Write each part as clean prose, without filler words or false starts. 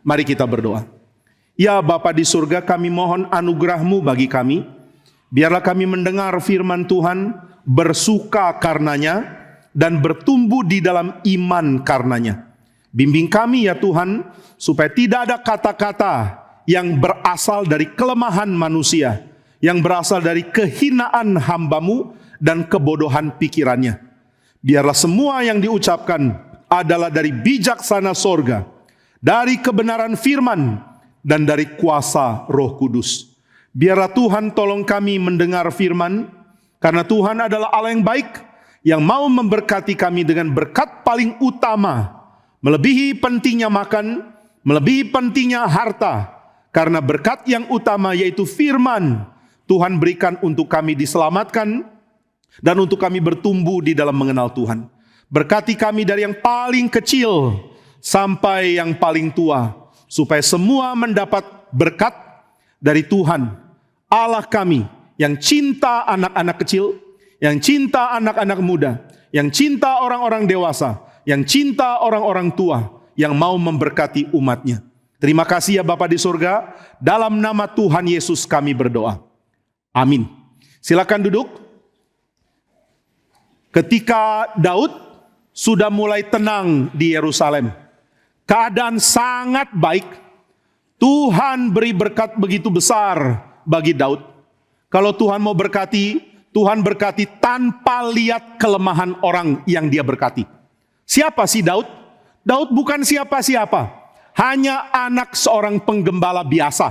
Mari kita berdoa. Ya Bapa di surga, kami mohon anugerah-Mu bagi kami. Biarlah kami mendengar firman Tuhan, bersuka karenanya, dan bertumbuh di dalam iman karenanya. Bimbing kami ya Tuhan, supaya tidak ada kata-kata yang berasal dari kelemahan manusia, yang berasal dari kehinaan hamba-Mu dan kebodohan pikirannya. Biarlah semua yang diucapkan adalah dari bijaksana sorga, dari kebenaran firman, dan dari kuasa Roh Kudus. Biarlah Tuhan tolong kami mendengar firman, karena Tuhan adalah Allah yang baik, yang mau memberkati kami dengan berkat paling utama, melebihi pentingnya makan, melebihi pentingnya harta, karena berkat yang utama yaitu firman, Tuhan berikan untuk kami diselamatkan, dan untuk kami bertumbuh di dalam mengenal Tuhan. Berkati kami dari yang paling kecil sampai yang paling tua, supaya semua mendapat berkat dari Tuhan, Allah kami, yang cinta anak-anak kecil, yang cinta anak-anak muda, yang cinta orang-orang dewasa, yang cinta orang-orang tua, yang mau memberkati umatnya. Terima kasih ya Bapa di surga, dalam nama Tuhan Yesus kami berdoa. Amin. Silakan duduk. Ketika Daud sudah mulai tenang di Yerusalem, keadaan sangat baik, Tuhan beri berkat begitu besar bagi Daud. Kalau Tuhan mau berkati, Tuhan berkati tanpa lihat kelemahan orang yang dia berkati. Siapa sih Daud? Daud bukan siapa-siapa, hanya anak seorang penggembala biasa.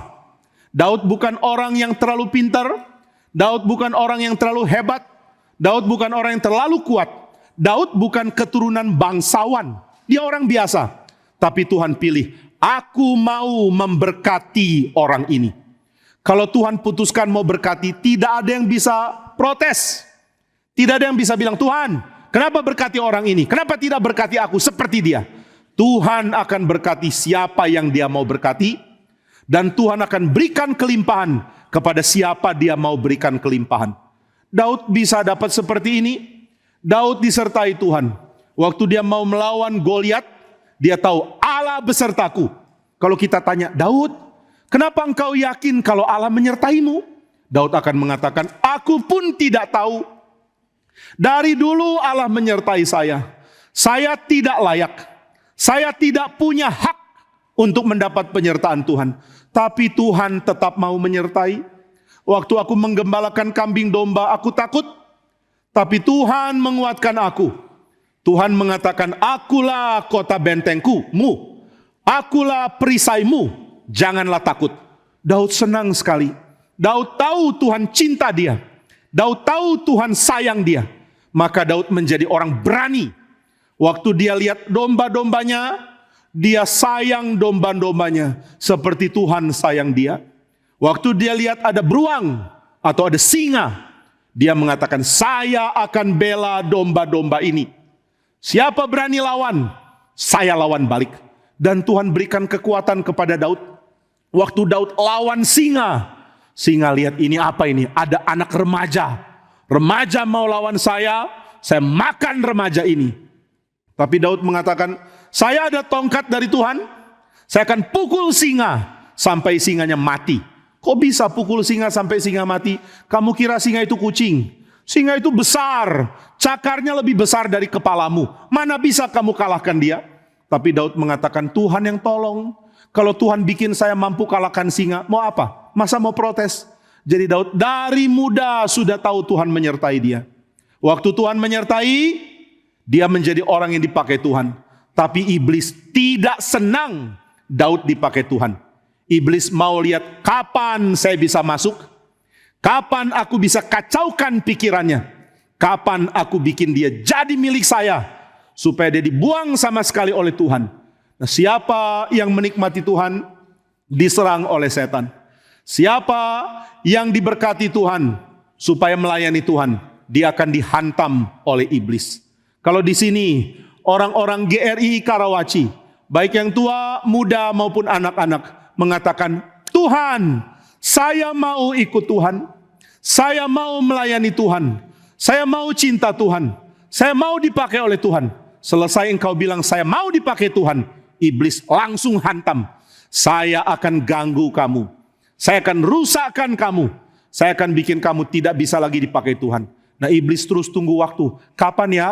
Daud bukan orang yang terlalu pintar, Daud bukan orang yang terlalu hebat, Daud bukan orang yang terlalu kuat, Daud bukan keturunan bangsawan, dia orang biasa. Tapi Tuhan pilih, aku mau memberkati orang ini. Kalau Tuhan putuskan mau berkati, tidak ada yang bisa protes. Tidak ada yang bisa bilang, Tuhan, kenapa berkati orang ini? Kenapa tidak berkati aku seperti dia? Tuhan akan berkati siapa yang dia mau berkati, dan Tuhan akan berikan kelimpahan kepada siapa dia mau berikan kelimpahan. Daud bisa dapat seperti ini. Daud disertai Tuhan. Waktu dia mau melawan Goliat, dia tahu Allah besertaku. Kalau kita tanya, Daud, kenapa engkau yakin kalau Allah menyertaimu? Daud akan mengatakan, aku pun tidak tahu. Dari dulu Allah menyertai saya. Saya tidak layak. Saya tidak punya hak untuk mendapat penyertaan Tuhan. Tapi Tuhan tetap mau menyertai. Waktu aku menggembalakan kambing domba, aku takut. Tapi Tuhan menguatkan aku. Tuhan mengatakan, akulah kota bentengku, akulah perisaimu, janganlah takut. Daud senang sekali. Daud tahu Tuhan cinta dia. Daud tahu Tuhan sayang dia. Maka Daud menjadi orang berani. Waktu dia lihat domba-dombanya, dia sayang domba-dombanya seperti Tuhan sayang dia. Waktu dia lihat ada beruang atau ada singa, dia mengatakan, saya akan bela domba-domba ini. Siapa berani lawan, saya lawan balik. Dan Tuhan berikan kekuatan kepada Daud. Waktu Daud lawan singa, singa lihat ini apa ini? Ada anak remaja. Remaja mau lawan saya makan remaja ini. Tapi Daud mengatakan, saya ada tongkat dari Tuhan, saya akan pukul singa sampai singanya mati. Kok bisa pukul singa sampai singa mati? Kamu kira singa itu kucing? Singa itu besar, cakarnya lebih besar dari kepalamu. Mana bisa kamu kalahkan dia? Tapi Daud mengatakan, Tuhan yang tolong. Kalau Tuhan bikin saya mampu kalahkan singa, mau apa? Masa mau protes? Jadi Daud dari muda sudah tahu Tuhan menyertai dia. Waktu Tuhan menyertai, dia menjadi orang yang dipakai Tuhan. Tapi iblis tidak senang Daud dipakai Tuhan. Iblis mau lihat kapan saya bisa masuk, kapan aku bisa kacaukan pikirannya, kapan aku bikin dia jadi milik saya, supaya dia dibuang sama sekali oleh Tuhan. Nah, siapa yang menikmati Tuhan, diserang oleh setan. Siapa yang diberkati Tuhan, supaya melayani Tuhan, dia akan dihantam oleh iblis. Kalau di sini, orang-orang GRI Karawaci, baik yang tua, muda maupun anak-anak, mengatakan, Tuhan, saya mau ikut Tuhan, saya mau melayani Tuhan, saya mau cinta Tuhan, saya mau dipakai oleh Tuhan. Selesai engkau bilang saya mau dipakai Tuhan, iblis langsung hantam. Saya akan ganggu kamu. Saya akan rusakkan kamu. Saya akan bikin kamu tidak bisa lagi dipakai Tuhan. Nah, iblis terus tunggu waktu. Kapan ya?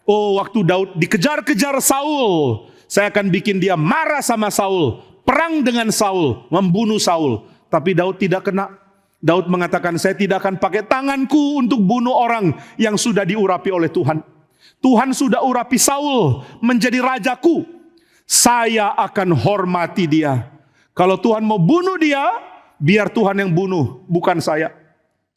Oh, waktu Daud dikejar-kejar Saul. Saya akan bikin dia marah sama Saul. Perang dengan Saul. Membunuh Saul. Tapi Daud tidak kena. Daud mengatakan, saya tidak akan pakai tanganku untuk bunuh orang yang sudah diurapi oleh Tuhan. Tuhan sudah urapi Saul menjadi rajaku. Saya akan hormati dia. Kalau Tuhan mau bunuh dia, biar Tuhan yang bunuh, bukan saya.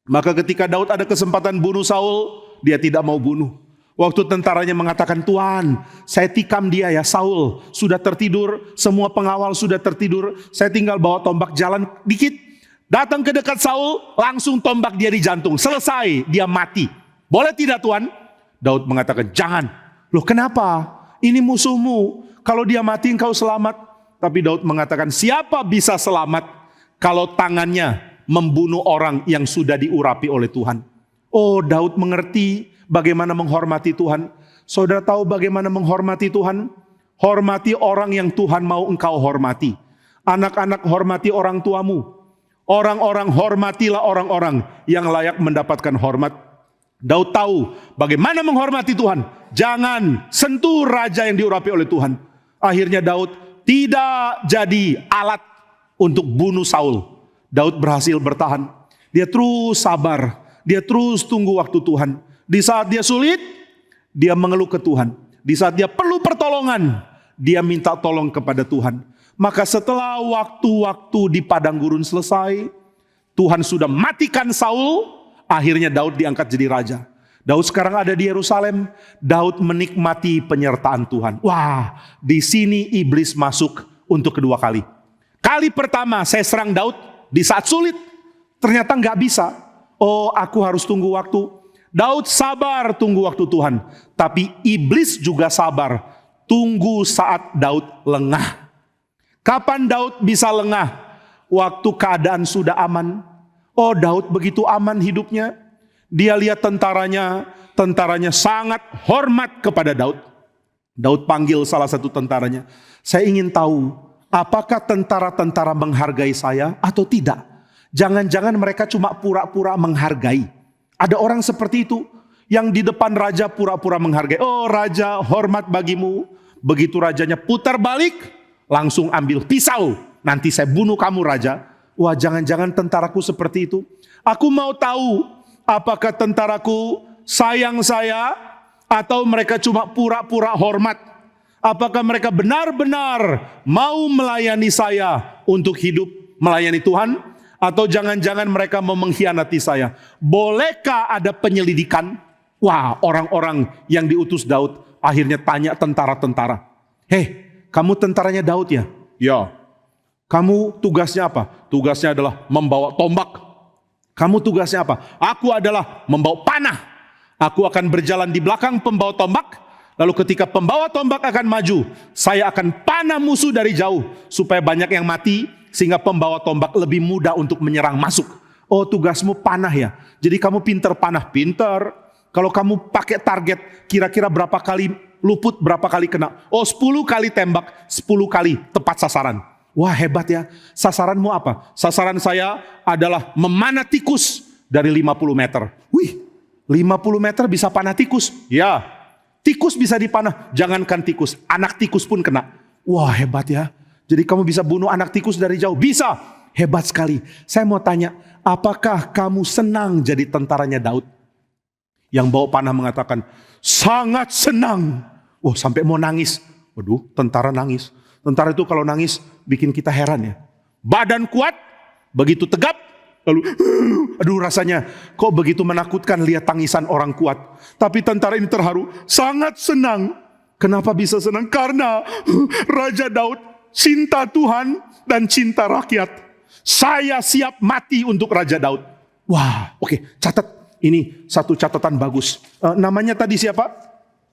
Maka ketika Daud ada kesempatan bunuh Saul, dia tidak mau bunuh. Waktu tentaranya mengatakan, Tuhan, saya tikam dia ya, Saul sudah tertidur, semua pengawal sudah tertidur, saya tinggal bawa tombak jalan dikit. Datang ke dekat Saul, langsung tombak dia di jantung. Selesai, dia mati. Boleh tidak Tuhan? Daud mengatakan, jangan. Loh kenapa? Ini musuhmu. Kalau dia mati engkau selamat. Tapi Daud mengatakan, siapa bisa selamat kalau tangannya membunuh orang yang sudah diurapi oleh Tuhan? Oh, Daud mengerti bagaimana menghormati Tuhan. Saudara tahu bagaimana menghormati Tuhan? Hormati orang yang Tuhan mau engkau hormati. Anak-anak hormati orang tuamu. Orang-orang hormatilah orang-orang yang layak mendapatkan hormat. Daud tahu bagaimana menghormati Tuhan. Jangan sentuh raja yang diurapi oleh Tuhan. Akhirnya Daud tidak jadi alat untuk bunuh Saul. Daud berhasil bertahan. Dia terus sabar. Dia terus tunggu waktu Tuhan. Di saat dia sulit, dia mengeluh ke Tuhan. Di saat dia perlu pertolongan, dia minta tolong kepada Tuhan. Maka setelah waktu-waktu di padang gurun selesai, Tuhan sudah matikan Saul, akhirnya Daud diangkat jadi raja. Daud sekarang ada di Yerusalem, Daud menikmati penyertaan Tuhan. Wah, di sini iblis masuk untuk kedua kali. Kali pertama saya serang Daud di saat sulit, ternyata nggak bisa. Oh, aku harus tunggu waktu. Daud sabar tunggu waktu Tuhan. Tapi iblis juga sabar, tunggu saat Daud lengah. Kapan Daud bisa lengah? Waktu keadaan sudah aman. Oh, Daud begitu aman hidupnya. Dia lihat tentaranya sangat hormat kepada Daud. Daud panggil salah satu tentaranya. Saya ingin tahu, apakah tentara-tentara menghargai saya atau tidak? Jangan-jangan mereka cuma pura-pura menghargai. Ada orang seperti itu, yang di depan raja pura-pura menghargai. Oh, raja, hormat bagimu. Begitu rajanya putar balik, langsung ambil pisau. Nanti saya bunuh kamu raja. Wah, jangan-jangan tentaraku seperti itu. Aku mau tahu, apakah tentaraku sayang saya atau mereka cuma pura-pura hormat? Apakah mereka benar-benar mau melayani saya untuk hidup melayani Tuhan? Atau jangan-jangan mereka mau mengkhianati saya? Bolehkah ada penyelidikan? Wah, orang-orang yang diutus Daud akhirnya tanya tentara-tentara. Hei, kamu tentaranya Daud ya? Ya. Kamu tugasnya apa? Tugasnya adalah membawa tombak. Kamu tugasnya apa? Aku adalah membawa panah. Aku akan berjalan di belakang pembawa tombak. Lalu ketika pembawa tombak akan maju, saya akan panah musuh dari jauh. Supaya banyak yang mati, sehingga pembawa tombak lebih mudah untuk menyerang masuk. Oh, tugasmu panah ya? Jadi kamu pinter panah? Pinter. Kalau kamu pakai target, kira-kira berapa kali luput, berapa kali kena? Oh, 10 kali tembak, 10 kali tepat sasaran. Wah, hebat ya. Sasaranmu apa? Sasaran saya adalah memanah tikus dari 50 meter. Wih, 50 meter bisa panah tikus? Ya, tikus bisa dipanah. Jangankan tikus, anak tikus pun kena. Wah, hebat ya. Jadi kamu bisa bunuh anak tikus dari jauh? Bisa. Hebat sekali. Saya mau tanya, apakah kamu senang jadi tentaranya Daud? Yang bawa panah mengatakan, sangat senang. Wah, sampai mau nangis. Waduh, tentara nangis. Tentara itu kalau nangis bikin kita heran ya. Badan kuat, begitu tegap, lalu aduh rasanya kok begitu menakutkan lihat tangisan orang kuat. Tapi tentara ini terharu, sangat senang. Kenapa bisa senang? Karena Raja Daud cinta Tuhan dan cinta rakyat. Saya siap mati untuk Raja Daud. Wah, oke, catat. Ini satu catatan bagus. Namanya tadi siapa?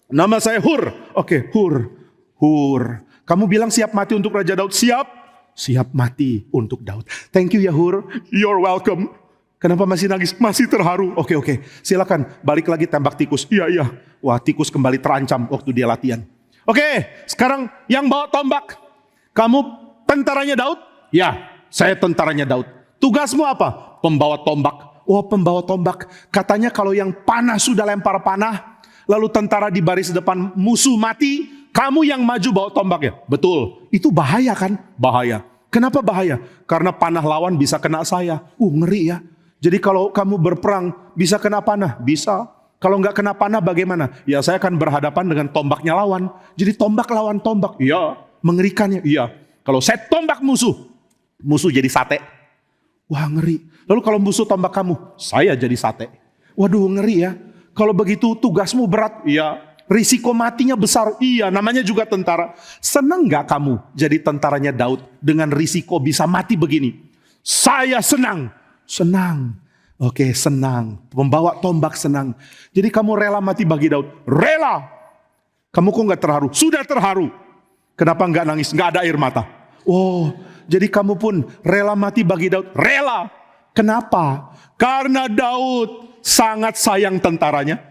Nama saya Hur. Oke, Hur. Kamu bilang siap mati untuk Raja Daud? Siap. Siap mati untuk Daud. Thank you ya Hur. You're welcome. Kenapa masih nangis? Masih terharu. Oke. Silakan balik lagi tembak tikus. Iya. Wah, tikus kembali terancam waktu dia latihan. Oke, sekarang yang bawa tombak. Kamu tentaranya Daud? Ya, saya tentaranya Daud. Tugasmu apa? Pembawa tombak. Oh, pembawa tombak. Katanya kalau yang panah sudah lempar panah, lalu tentara di baris depan musuh mati, kamu yang maju bawa tombak ya? Betul. Itu bahaya kan? Bahaya. Kenapa bahaya? Karena panah lawan bisa kena saya. Ngeri ya. Jadi kalau kamu berperang bisa kena panah? Bisa. Kalau nggak kena panah bagaimana? Ya saya akan berhadapan dengan tombaknya lawan. Jadi tombak lawan tombak. Iya. Mengerikannya. Iya. Kalau saya tombak musuh, musuh jadi sate. Wah ngeri. Lalu kalau musuh tombak kamu, saya jadi sate. Waduh ngeri ya. Kalau begitu tugasmu berat. Iya. Risiko matinya besar. Iya, namanya juga tentara. Senang nggak kamu jadi tentaranya Daud dengan risiko bisa mati begini? Saya senang. Senang. Oke, senang. Membawa tombak senang. Jadi kamu rela mati bagi Daud? Rela. Kamu kok nggak terharu? Sudah terharu. Kenapa nggak nangis? Nggak ada air mata. Oh, jadi kamu pun rela mati bagi Daud? Rela. Kenapa? Karena Daud sangat sayang tentaranya.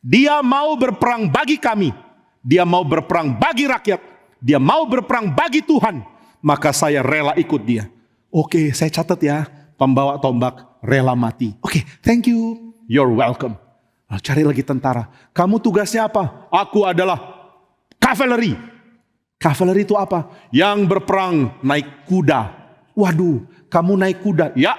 Dia mau berperang bagi kami. Dia mau berperang bagi rakyat. Dia mau berperang bagi Tuhan. Maka saya rela ikut dia. Oke, saya catat ya. Pembawa tombak rela mati. Oke, thank you. You're welcome. Cari lagi tentara. Kamu tugasnya apa? Aku adalah cavalry. Cavalry itu apa? Yang berperang naik kuda. Waduh, kamu naik kuda? Ya.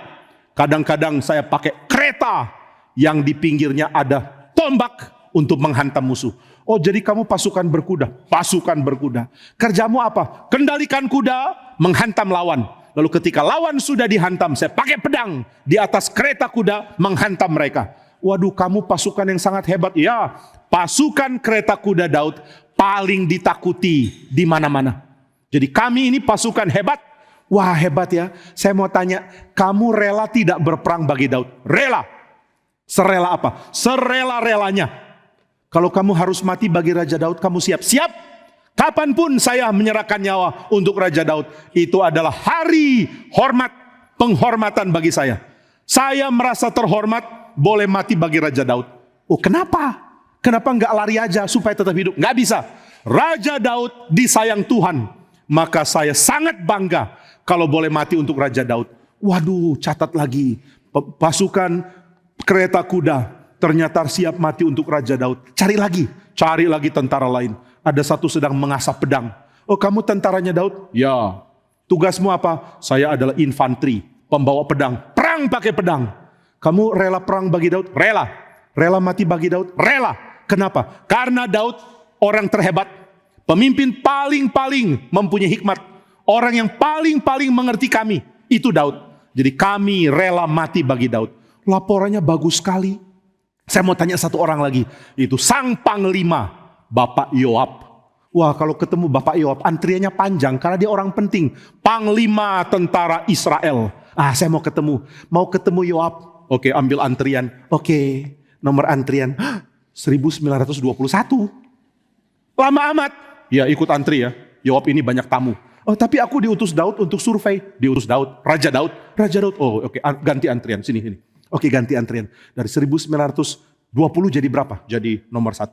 Kadang-kadang saya pakai kereta yang di pinggirnya ada tombak untuk menghantam musuh. Oh, jadi kamu pasukan berkuda. Pasukan berkuda. Kerjamu apa? Kendalikan kuda, menghantam lawan. Lalu ketika lawan sudah dihantam, saya pakai pedang di atas kereta kuda menghantam mereka. Waduh, kamu pasukan yang sangat hebat. Ya, pasukan kereta kuda Daud paling ditakuti di mana-mana. Jadi kami ini pasukan hebat. Wah, hebat ya. Saya mau tanya, kamu rela tidak berperang bagi Daud? Rela. Serela apa? Serela-relanya. Kalau kamu harus mati bagi Raja Daud, kamu siap? Siap. Kapanpun saya menyerahkan nyawa untuk Raja Daud, itu adalah hari hormat, penghormatan bagi saya. Saya merasa terhormat, boleh mati bagi Raja Daud. Oh, kenapa? Kenapa nggak lari aja supaya tetap hidup? Nggak bisa. Raja Daud disayang Tuhan, maka saya sangat bangga kalau boleh mati untuk Raja Daud. Waduh, catat lagi. Pasukan kereta kuda ternyata siap mati untuk Raja Daud. Cari lagi tentara lain. Ada satu sedang mengasah pedang. Oh, kamu tentaranya Daud? Ya. Tugasmu apa? Saya adalah infanteri, pembawa pedang. Perang pakai pedang. Kamu rela perang bagi Daud? Rela. Rela mati bagi Daud? Rela. Kenapa? Karena Daud orang terhebat. Pemimpin paling-paling mempunyai hikmat. Orang yang paling-paling mengerti kami. Itu Daud. Jadi kami rela mati bagi Daud. Laporannya bagus sekali. Saya mau tanya satu orang lagi. Itu sang panglima, Bapak Yoab. Wah, kalau ketemu Bapak Yoab, antriannya panjang karena dia orang penting. Panglima tentara Israel. Saya mau ketemu Yoab. Oke, ambil antrian. Oke, nomor antrian 1921. Lama amat. Ya, ikut antri ya. Yoab ini banyak tamu. Oh, tapi aku diutus Daud untuk survei. Diutus Daud, Raja Daud. Oh, oke, ganti antrian. Sini. Oke, ganti antrian. Dari 1920 jadi berapa? Jadi nomor 1.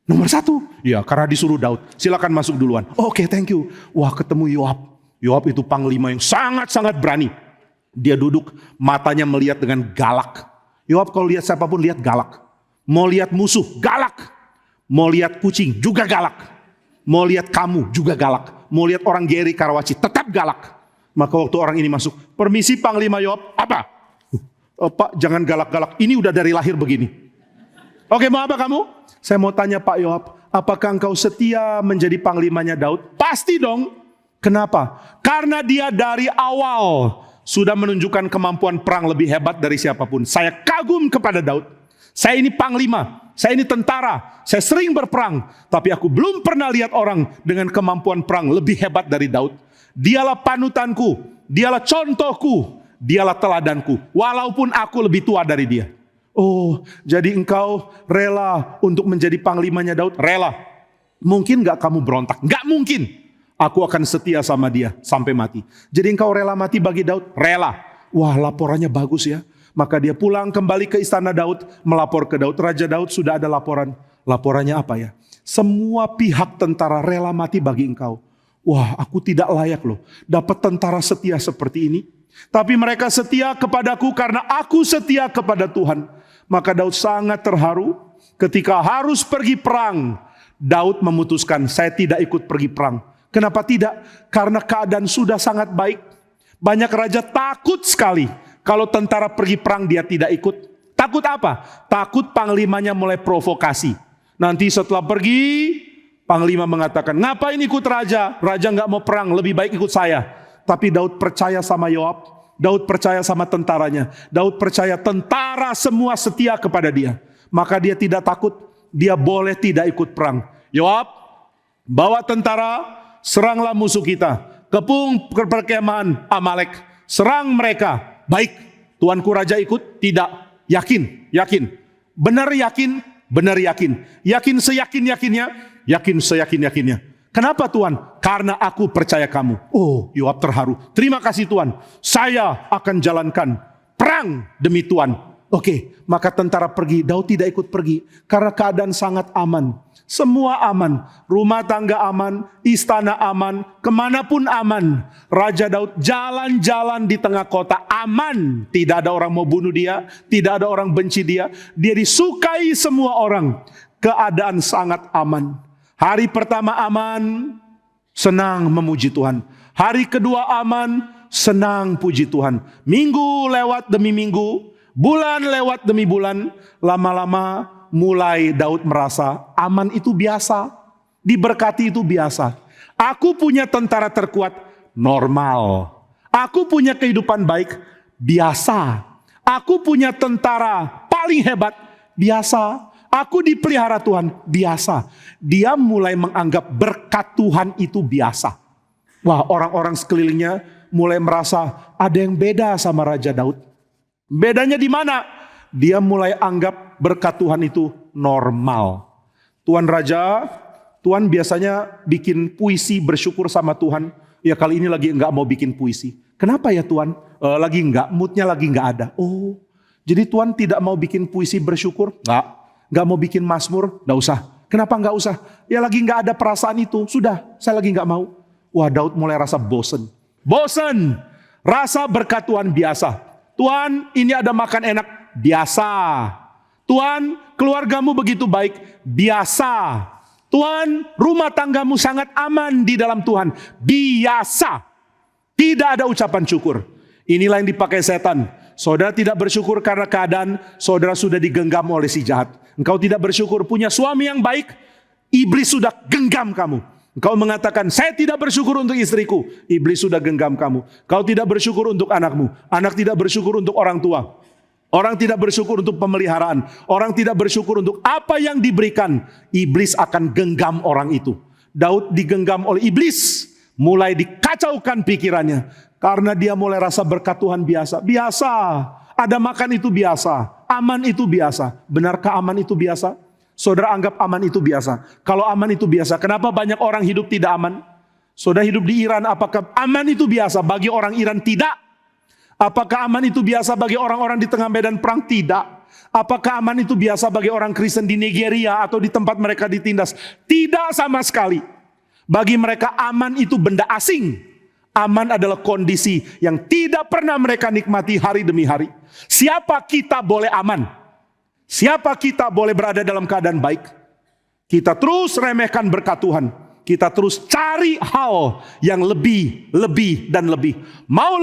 Nomor 1? Ya, karena disuruh Daud. Silakan masuk duluan. Oke, thank you. Wah, ketemu Yoab. Yoab itu panglima yang sangat-sangat berani. Dia duduk, matanya melihat dengan galak. Yoab kalau lihat siapapun lihat galak. Mau lihat musuh, galak. Mau lihat kucing, juga galak. Mau lihat kamu, juga galak. Mau lihat orang Geri Karawaci, tetap galak. Maka waktu orang ini masuk, permisi Panglima Yoab, apa? Pak, jangan galak-galak. Ini udah dari lahir begini. Oke, mau apa kamu? Saya mau tanya Pak Yoab, apakah engkau setia menjadi panglimanya Daud? Pasti dong. Kenapa? Karena dia dari awal sudah menunjukkan kemampuan perang lebih hebat dari siapapun. Saya kagum kepada Daud. Saya ini panglima, saya ini tentara, saya sering berperang. Tapi aku belum pernah lihat orang dengan kemampuan perang lebih hebat dari Daud. Dialah panutanku, dialah contohku, dialah teladanku. Walaupun aku lebih tua dari dia. Oh, jadi engkau rela untuk menjadi panglimanya Daud? Rela. Mungkin gak kamu berontak? Gak mungkin. Aku akan setia sama dia sampai mati. Jadi engkau rela mati bagi Daud? Rela. Wah, laporannya bagus ya. Maka dia pulang kembali ke istana Daud, melapor ke Daud. Raja Daud sudah ada laporan. Laporannya apa ya? Semua pihak tentara rela mati bagi engkau. Wah, aku tidak layak loh dapat tentara setia seperti ini. Tapi mereka setia kepadaku karena aku setia kepada Tuhan. Maka Daud sangat terharu ketika harus pergi perang. Daud memutuskan, saya tidak ikut pergi perang. Kenapa tidak? Karena keadaan sudah sangat baik. Banyak raja takut sekali kalau tentara pergi perang dia tidak ikut. Takut apa? Takut panglimanya mulai provokasi. Nanti setelah pergi, panglima mengatakan, ngapain ikut raja? Raja nggak mau perang, lebih baik ikut saya. Tapi Daud percaya sama Yoab. Daud percaya sama tentaranya. Daud percaya tentara semua setia kepada dia. Maka dia tidak takut. Dia boleh tidak ikut perang. Yoab, bawa tentara, seranglah musuh kita. Kepung perkemahan Amalek. Serang mereka. Baik, tuanku raja ikut? Tidak. Yakin. Benar yakin? Benar yakin. Yakin seyakin-yakinnya? Yakin seyakin-yakinnya. Kenapa Tuhan? Karena aku percaya kamu. Oh, Yoab terharu. Terima kasih Tuhan. Saya akan jalankan perang demi Tuhan. Oke, maka tentara pergi. Daud tidak ikut pergi. Karena keadaan sangat aman. Semua aman. Rumah tangga aman. Istana aman. Kemanapun aman. Raja Daud jalan-jalan di tengah kota aman. Tidak ada orang mau bunuh dia. Tidak ada orang benci dia. Dia disukai semua orang. Keadaan sangat aman. Hari pertama aman, senang memuji Tuhan. Hari kedua aman, senang puji Tuhan. Minggu lewat demi minggu, bulan lewat demi bulan. Lama-lama mulai Daud merasa aman itu biasa. Diberkati itu biasa. Aku punya tentara terkuat, normal. Aku punya kehidupan baik, biasa. Aku punya tentara paling hebat, biasa. Aku dipelihara Tuhan, biasa. Dia mulai menganggap berkat Tuhan itu biasa. Wah, orang-orang sekelilingnya mulai merasa ada yang beda sama Raja Daud. Bedanya di mana? Dia mulai anggap berkat Tuhan itu normal. Tuan Raja, Tuhan biasanya bikin puisi bersyukur sama Tuhan. Ya kali ini lagi enggak mau bikin puisi. Kenapa ya Tuhan? Lagi enggak, moodnya lagi enggak ada. Oh, jadi Tuhan tidak mau bikin puisi bersyukur? Enggak mau bikin mazmur? Enggak usah. Kenapa enggak usah? Ya lagi enggak ada perasaan itu. Sudah, saya lagi enggak mau. Wah, Daud mulai rasa bosen. Bosen. Rasa berkat Tuhan biasa. Tuhan, ini ada makan enak. Biasa. Tuhan, keluargamu begitu baik. Biasa. Tuhan, rumah tanggamu sangat aman di dalam Tuhan. Biasa. Tidak ada ucapan syukur. Inilah yang dipakai setan. Saudara tidak bersyukur karena keadaan saudara sudah digenggam oleh si jahat. Engkau tidak bersyukur punya suami yang baik, iblis sudah genggam kamu. Engkau mengatakan, saya tidak bersyukur untuk istriku, iblis sudah genggam kamu. Kau tidak bersyukur untuk anakmu, anak tidak bersyukur untuk orang tua. Orang tidak bersyukur untuk pemeliharaan, orang tidak bersyukur untuk apa yang diberikan, iblis akan genggam orang itu. Daud digenggam oleh iblis, mulai dikacaukan pikirannya. Karena dia mulai rasa berkat Tuhan biasa. Biasa. Ada makan itu biasa. Aman itu biasa. Benarkah aman itu biasa? Saudara anggap aman itu biasa. Kalau aman itu biasa, kenapa banyak orang hidup tidak aman? Saudara hidup di Iran, apakah aman itu biasa? Bagi orang Iran tidak. Apakah aman itu biasa bagi orang-orang di tengah medan perang? Tidak. Apakah aman itu biasa bagi orang Kristen di Nigeria atau di tempat mereka ditindas? Tidak sama sekali. Bagi mereka aman itu benda asing. Aman adalah kondisi yang tidak pernah mereka nikmati hari demi hari. Siapa kita boleh aman? Siapa kita boleh berada dalam keadaan baik? Kita terus remehkan berkat Tuhan. Kita terus cari hal yang lebih, dan lebih. Mau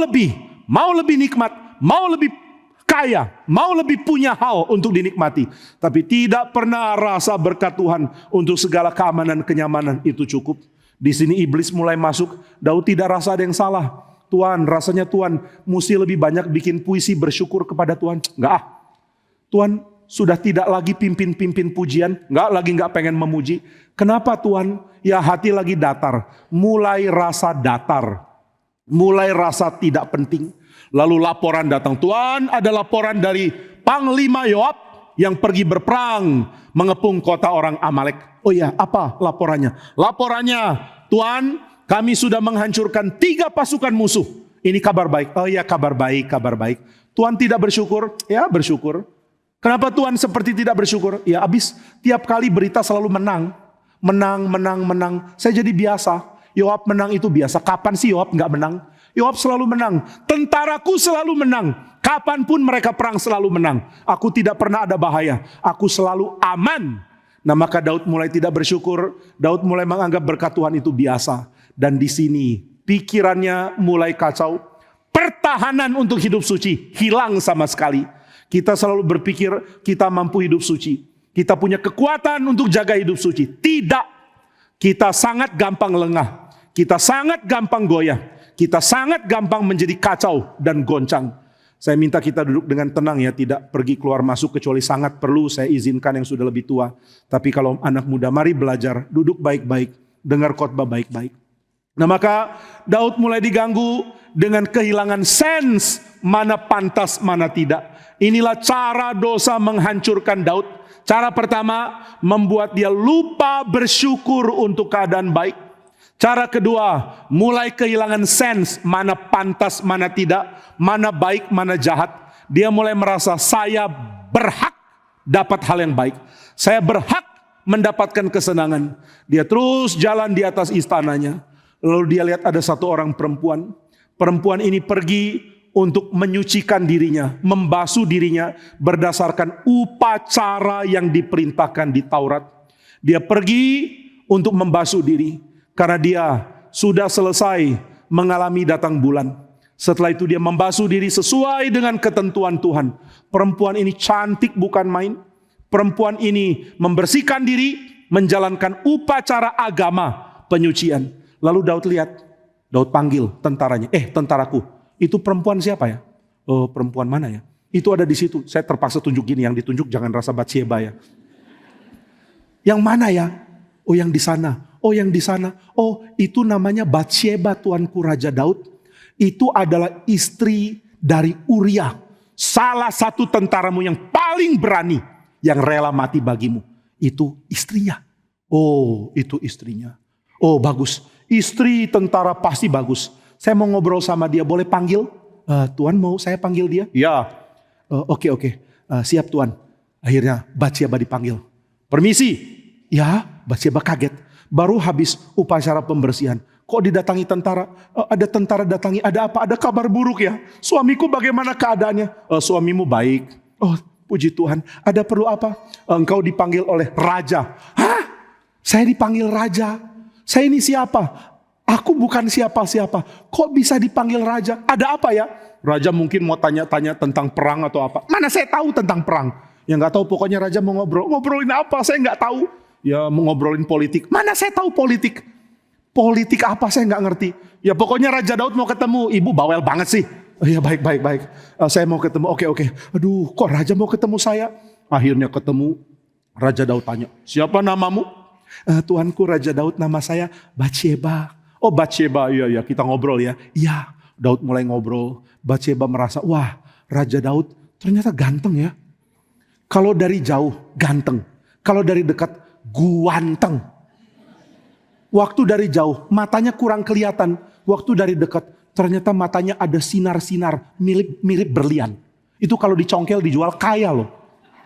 lebih nikmat, mau lebih kaya, mau lebih punya hal untuk dinikmati. Tapi tidak pernah rasa berkat Tuhan untuk segala keamanan, kenyamanan itu cukup. Di sini iblis mulai masuk. Daud tidak rasa ada yang salah. Tuhan, rasanya Tuhan mesti lebih banyak bikin puisi bersyukur kepada Tuhan. Enggak. Tuhan sudah tidak lagi pimpin pujian. Enggak pengen memuji. Kenapa Tuhan? Ya hati lagi datar. Mulai rasa datar. Mulai rasa tidak penting. Lalu laporan datang. Tuhan, ada laporan dari Panglima Yoab yang pergi berperang mengepung kota orang Amalek. Oh iya, apa laporannya? Laporannya, Tuhan, kami sudah menghancurkan 3 pasukan musuh. Ini kabar baik. Oh iya, kabar baik. Tuhan tidak bersyukur? Ya, bersyukur. Kenapa Tuhan seperti tidak bersyukur? Ya, habis tiap kali berita selalu menang. Saya jadi biasa. Yoab menang itu biasa. Kapan sih Yoab nggak menang? Yoab selalu menang. Tentaraku selalu menang. Kapanpun mereka perang selalu menang. Aku tidak pernah ada bahaya. Aku selalu aman. Nah, maka Daud mulai tidak bersyukur. Daud mulai menganggap berkat Tuhan itu biasa. Dan di sini pikirannya mulai kacau. Pertahanan untuk hidup suci hilang sama sekali. Kita selalu berpikir kita mampu hidup suci. Kita punya kekuatan untuk jaga hidup suci. Tidak. Kita sangat gampang lengah. Kita sangat gampang goyah. Kita sangat gampang menjadi kacau dan goncang. Saya minta kita duduk dengan tenang ya. Tidak pergi keluar masuk kecuali sangat perlu. Saya izinkan yang sudah lebih tua. Tapi kalau anak muda, mari belajar. Duduk baik-baik. Dengar khotbah baik-baik. Nah, maka Daud mulai diganggu dengan kehilangan sense mana pantas, mana tidak. Inilah cara dosa menghancurkan Daud. Cara pertama, membuat dia lupa bersyukur untuk keadaan baik. Cara kedua, mulai kehilangan sense mana pantas, mana tidak, mana baik, mana jahat. Dia mulai merasa saya berhak dapat hal yang baik. Saya berhak mendapatkan kesenangan. Dia terus jalan di atas istananya. Lalu dia lihat ada satu orang perempuan. Perempuan ini pergi untuk menyucikan dirinya, membasuh dirinya berdasarkan upacara yang diperintahkan di Taurat. Dia pergi untuk membasuh diri karena dia sudah selesai mengalami datang bulan. Setelah itu dia membasuh diri sesuai dengan ketentuan Tuhan. Perempuan ini cantik bukan main. Perempuan ini membersihkan diri, menjalankan upacara agama penyucian. Lalu Daud lihat, Daud panggil tentaranya. Tentaraku, itu perempuan siapa ya? Oh, perempuan mana ya? Itu ada di situ. Saya terpaksa tunjuk gini, yang ditunjuk jangan rasa Batsyeba ya. Yang mana ya? Oh, yang di sana. Oh, yang di sana. Oh, itu namanya Batsyeba, tuanku Raja Daud. Itu adalah istri dari Uria. Salah satu tentaramu yang paling berani, yang rela mati bagimu. Itu istrinya. Oh, itu istrinya. Oh, bagus. Istri tentara pasti bagus. Saya mau ngobrol sama dia, boleh panggil? Tuan mau saya panggil dia? Ya. Oke. Siap Tuan. Akhirnya Batsyeba dipanggil. Permisi. Ya, Batsyeba kaget. Baru habis upacara pembersihan. Kok didatangi tentara? Ada tentara datangi, ada apa? Ada kabar buruk ya? Suamiku bagaimana keadaannya? Suamimu baik. Oh, puji Tuhan. Ada perlu apa? Engkau dipanggil oleh raja. Hah? Saya dipanggil raja? Saya ini siapa? Aku bukan siapa-siapa. Kok bisa dipanggil raja? Ada apa ya? Raja mungkin mau tanya-tanya tentang perang atau apa. Mana saya tahu tentang perang? Ya nggak tahu, pokoknya raja mau ngobrol. Ngobrolin apa? Saya nggak tahu. Ya mau ngobrolin politik. Mana saya tahu politik? Politik apa saya nggak ngerti. Ya pokoknya Raja Daud mau ketemu. Ibu bawel banget sih. Ya baik. Saya mau ketemu. Oke. Aduh, kok raja mau ketemu saya? Akhirnya ketemu. Raja Daud tanya, siapa namamu? Tuanku Raja Daud, nama saya Batsyeba. Oh Batsyeba, iya kita ngobrol ya. Iya, Daud mulai ngobrol. Batsyeba merasa, wah Raja Daud ternyata ganteng ya. Kalau dari jauh ganteng. Kalau dari dekat guanteng. Waktu dari jauh matanya kurang kelihatan. Waktu dari dekat ternyata matanya ada sinar-sinar mirip berlian. Itu kalau dicongkel dijual kaya loh.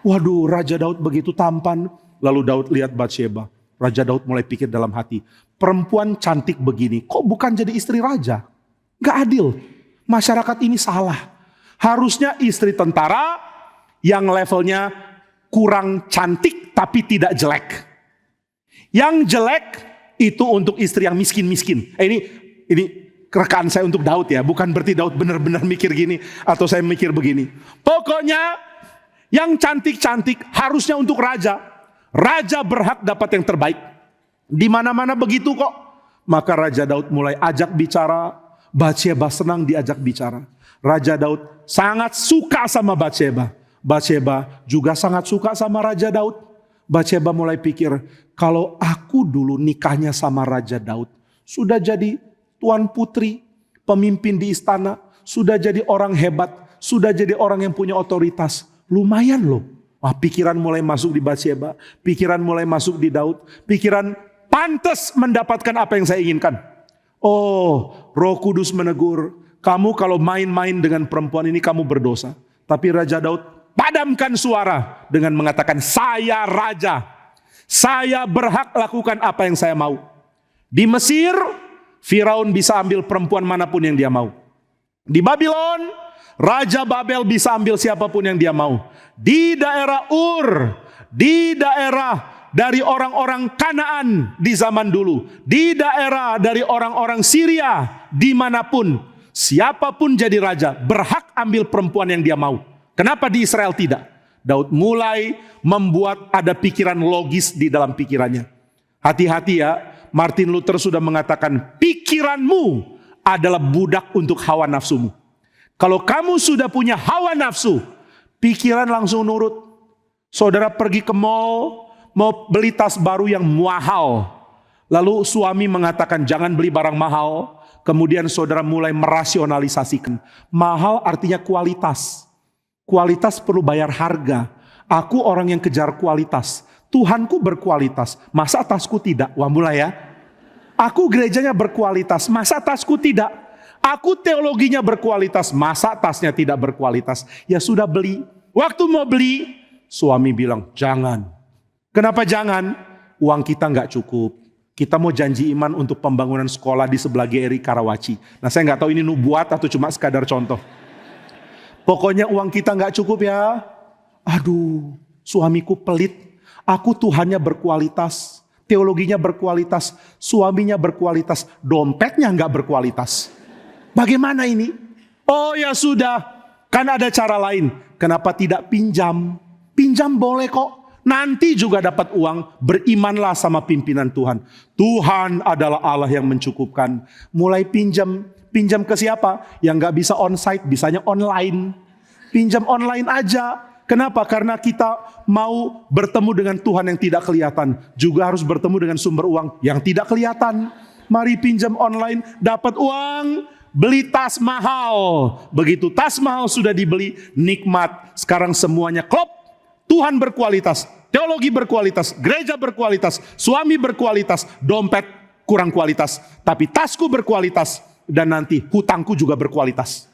Waduh, Raja Daud begitu tampan. Lalu Daud lihat Batsyeba. Raja Daud mulai pikir dalam hati, perempuan cantik begini, kok bukan jadi istri raja? Gak adil. Masyarakat ini salah. Harusnya istri tentara yang levelnya kurang cantik tapi tidak jelek. Yang jelek itu untuk istri yang miskin-miskin. Ini kerekaan saya untuk Daud ya. Bukan berarti Daud benar-benar mikir gini atau saya mikir begini. Pokoknya yang cantik-cantik harusnya untuk raja. Raja berhak dapat yang terbaik. Di mana-mana begitu kok. Maka Raja Daud mulai ajak bicara. Batsyeba senang diajak bicara. Raja Daud sangat suka sama Batsyeba. Batsyeba juga sangat suka sama Raja Daud. Batsyeba mulai pikir, kalau aku dulu nikahnya sama Raja Daud, sudah jadi tuan putri, pemimpin di istana, sudah jadi orang hebat, sudah jadi orang yang punya otoritas. Lumayan loh. Pikiran mulai masuk di Batsyeba, pikiran mulai masuk di Daud, pikiran pantas mendapatkan apa yang saya inginkan. Oh, Roh Kudus menegur, kamu kalau main-main dengan perempuan ini kamu berdosa. Tapi Raja Daud padamkan suara dengan mengatakan, saya raja, saya berhak lakukan apa yang saya mau. Di Mesir Firaun bisa ambil perempuan manapun yang dia mau. Di Babylon, Raja Babel bisa ambil siapapun yang dia mau. Di daerah Ur, di daerah dari orang-orang Kanaan di zaman dulu, di daerah dari orang-orang Syria, dimanapun, siapapun jadi raja, berhak ambil perempuan yang dia mau. Kenapa di Israel tidak? Daud mulai membuat ada pikiran logis di dalam pikirannya. Hati-hati ya, Martin Luther sudah mengatakan, pikiranmu adalah budak untuk hawa nafsumu. Kalau kamu sudah punya hawa nafsu, pikiran langsung nurut. Saudara pergi ke mall, mau beli tas baru yang mahal. Lalu suami mengatakan jangan beli barang mahal. Kemudian saudara mulai merasionalisasikan. Mahal artinya kualitas. Kualitas perlu bayar harga. Aku orang yang kejar kualitas. Tuhanku berkualitas. Masa tasku tidak? Wah mulai ya. Aku gerejanya berkualitas, masa tasku tidak? Aku teologinya berkualitas, masa tasnya tidak berkualitas? Ya sudah beli. Waktu mau beli, suami bilang jangan. Kenapa jangan? Uang kita nggak cukup. Kita mau janji iman untuk pembangunan sekolah di sebelah GRI Karawaci. Nah saya nggak tahu ini nubuat atau cuma sekadar contoh. Pokoknya uang kita nggak cukup ya. Aduh, suamiku pelit. Aku Tuhannya berkualitas. Teologinya berkualitas, suaminya berkualitas, dompetnya nggak berkualitas. Bagaimana ini? Oh ya sudah, kan ada cara lain. Kenapa tidak pinjam? Pinjam boleh kok. Nanti juga dapat uang. Berimanlah sama pimpinan Tuhan. Tuhan adalah Allah yang mencukupkan. Mulai pinjam. Pinjam ke siapa? Yang nggak bisa onsite, bisanya online. Pinjam online aja. Kenapa? Karena kita mau bertemu dengan Tuhan yang tidak kelihatan. Juga harus bertemu dengan sumber uang yang tidak kelihatan. Mari pinjam online, dapat uang, beli tas mahal. Begitu tas mahal sudah dibeli, nikmat. Sekarang semuanya klop. Tuhan berkualitas, teologi berkualitas, gereja berkualitas, suami berkualitas, dompet kurang kualitas. Tapi tasku berkualitas dan nanti hutangku juga berkualitas.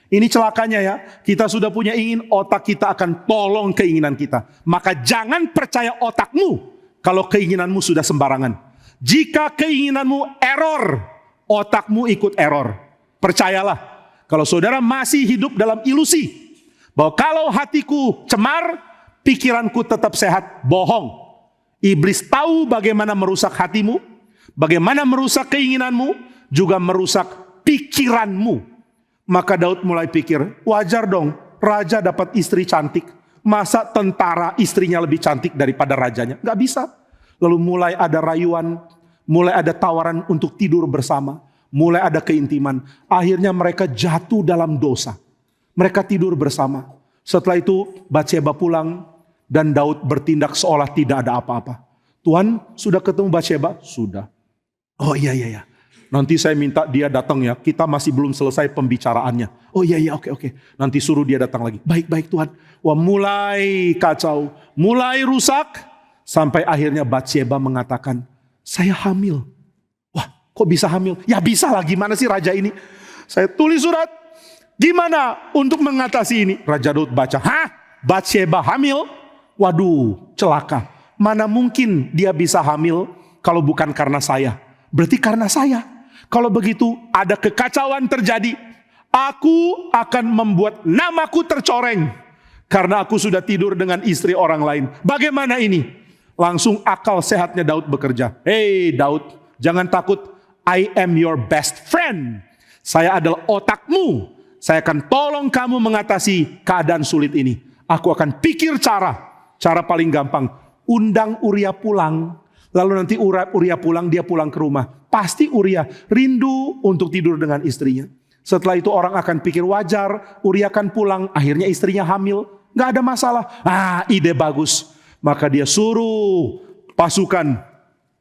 Ini celakanya ya, kita sudah punya ingin, otak kita akan tolong keinginan kita. Maka jangan percaya otakmu kalau keinginanmu sudah sembarangan. Jika keinginanmu error, otakmu ikut error. Percayalah, kalau saudara masih hidup dalam ilusi, bahwa kalau hatiku cemar, pikiranku tetap sehat, bohong. Iblis tahu bagaimana merusak hatimu, bagaimana merusak keinginanmu, juga merusak pikiranmu. Maka Daud mulai pikir, wajar dong raja dapat istri cantik. Masa tentara istrinya lebih cantik daripada rajanya? Gak bisa. Lalu mulai ada rayuan, mulai ada tawaran untuk tidur bersama. Mulai ada keintiman. Akhirnya mereka jatuh dalam dosa. Mereka tidur bersama. Setelah itu Batsheba pulang dan Daud bertindak seolah tidak ada apa-apa. Tuhan sudah ketemu Batsheba? Sudah. Oh iya. Nanti saya minta dia datang ya. Kita masih belum selesai pembicaraannya. Oh iya oke. Nanti suruh dia datang lagi. Baik Tuhan. Wah mulai kacau. Mulai rusak. Sampai akhirnya Batsheba mengatakan, saya hamil. Wah kok bisa hamil? Ya bisa lah, gimana sih raja ini? Saya tulis surat. Gimana untuk mengatasi ini? Raja Daud baca. Hah? Batsheba hamil? Waduh celaka. Mana mungkin dia bisa hamil kalau bukan karena saya? Berarti karena saya. Kalau begitu ada kekacauan terjadi. Aku akan membuat namaku tercoreng. Karena aku sudah tidur dengan istri orang lain. Bagaimana ini? Langsung akal sehatnya Daud bekerja. Hey Daud, jangan takut. I am your best friend. Saya adalah otakmu. Saya akan tolong kamu mengatasi keadaan sulit ini. Aku akan pikir cara. Cara paling gampang. Undang Uria pulang. Lalu nanti Uria pulang, dia pulang ke rumah. Pasti Uria rindu untuk tidur dengan istrinya. Setelah itu orang akan pikir wajar, Uria akan pulang, akhirnya istrinya hamil. Gak ada masalah. Ide bagus. Maka dia suruh pasukan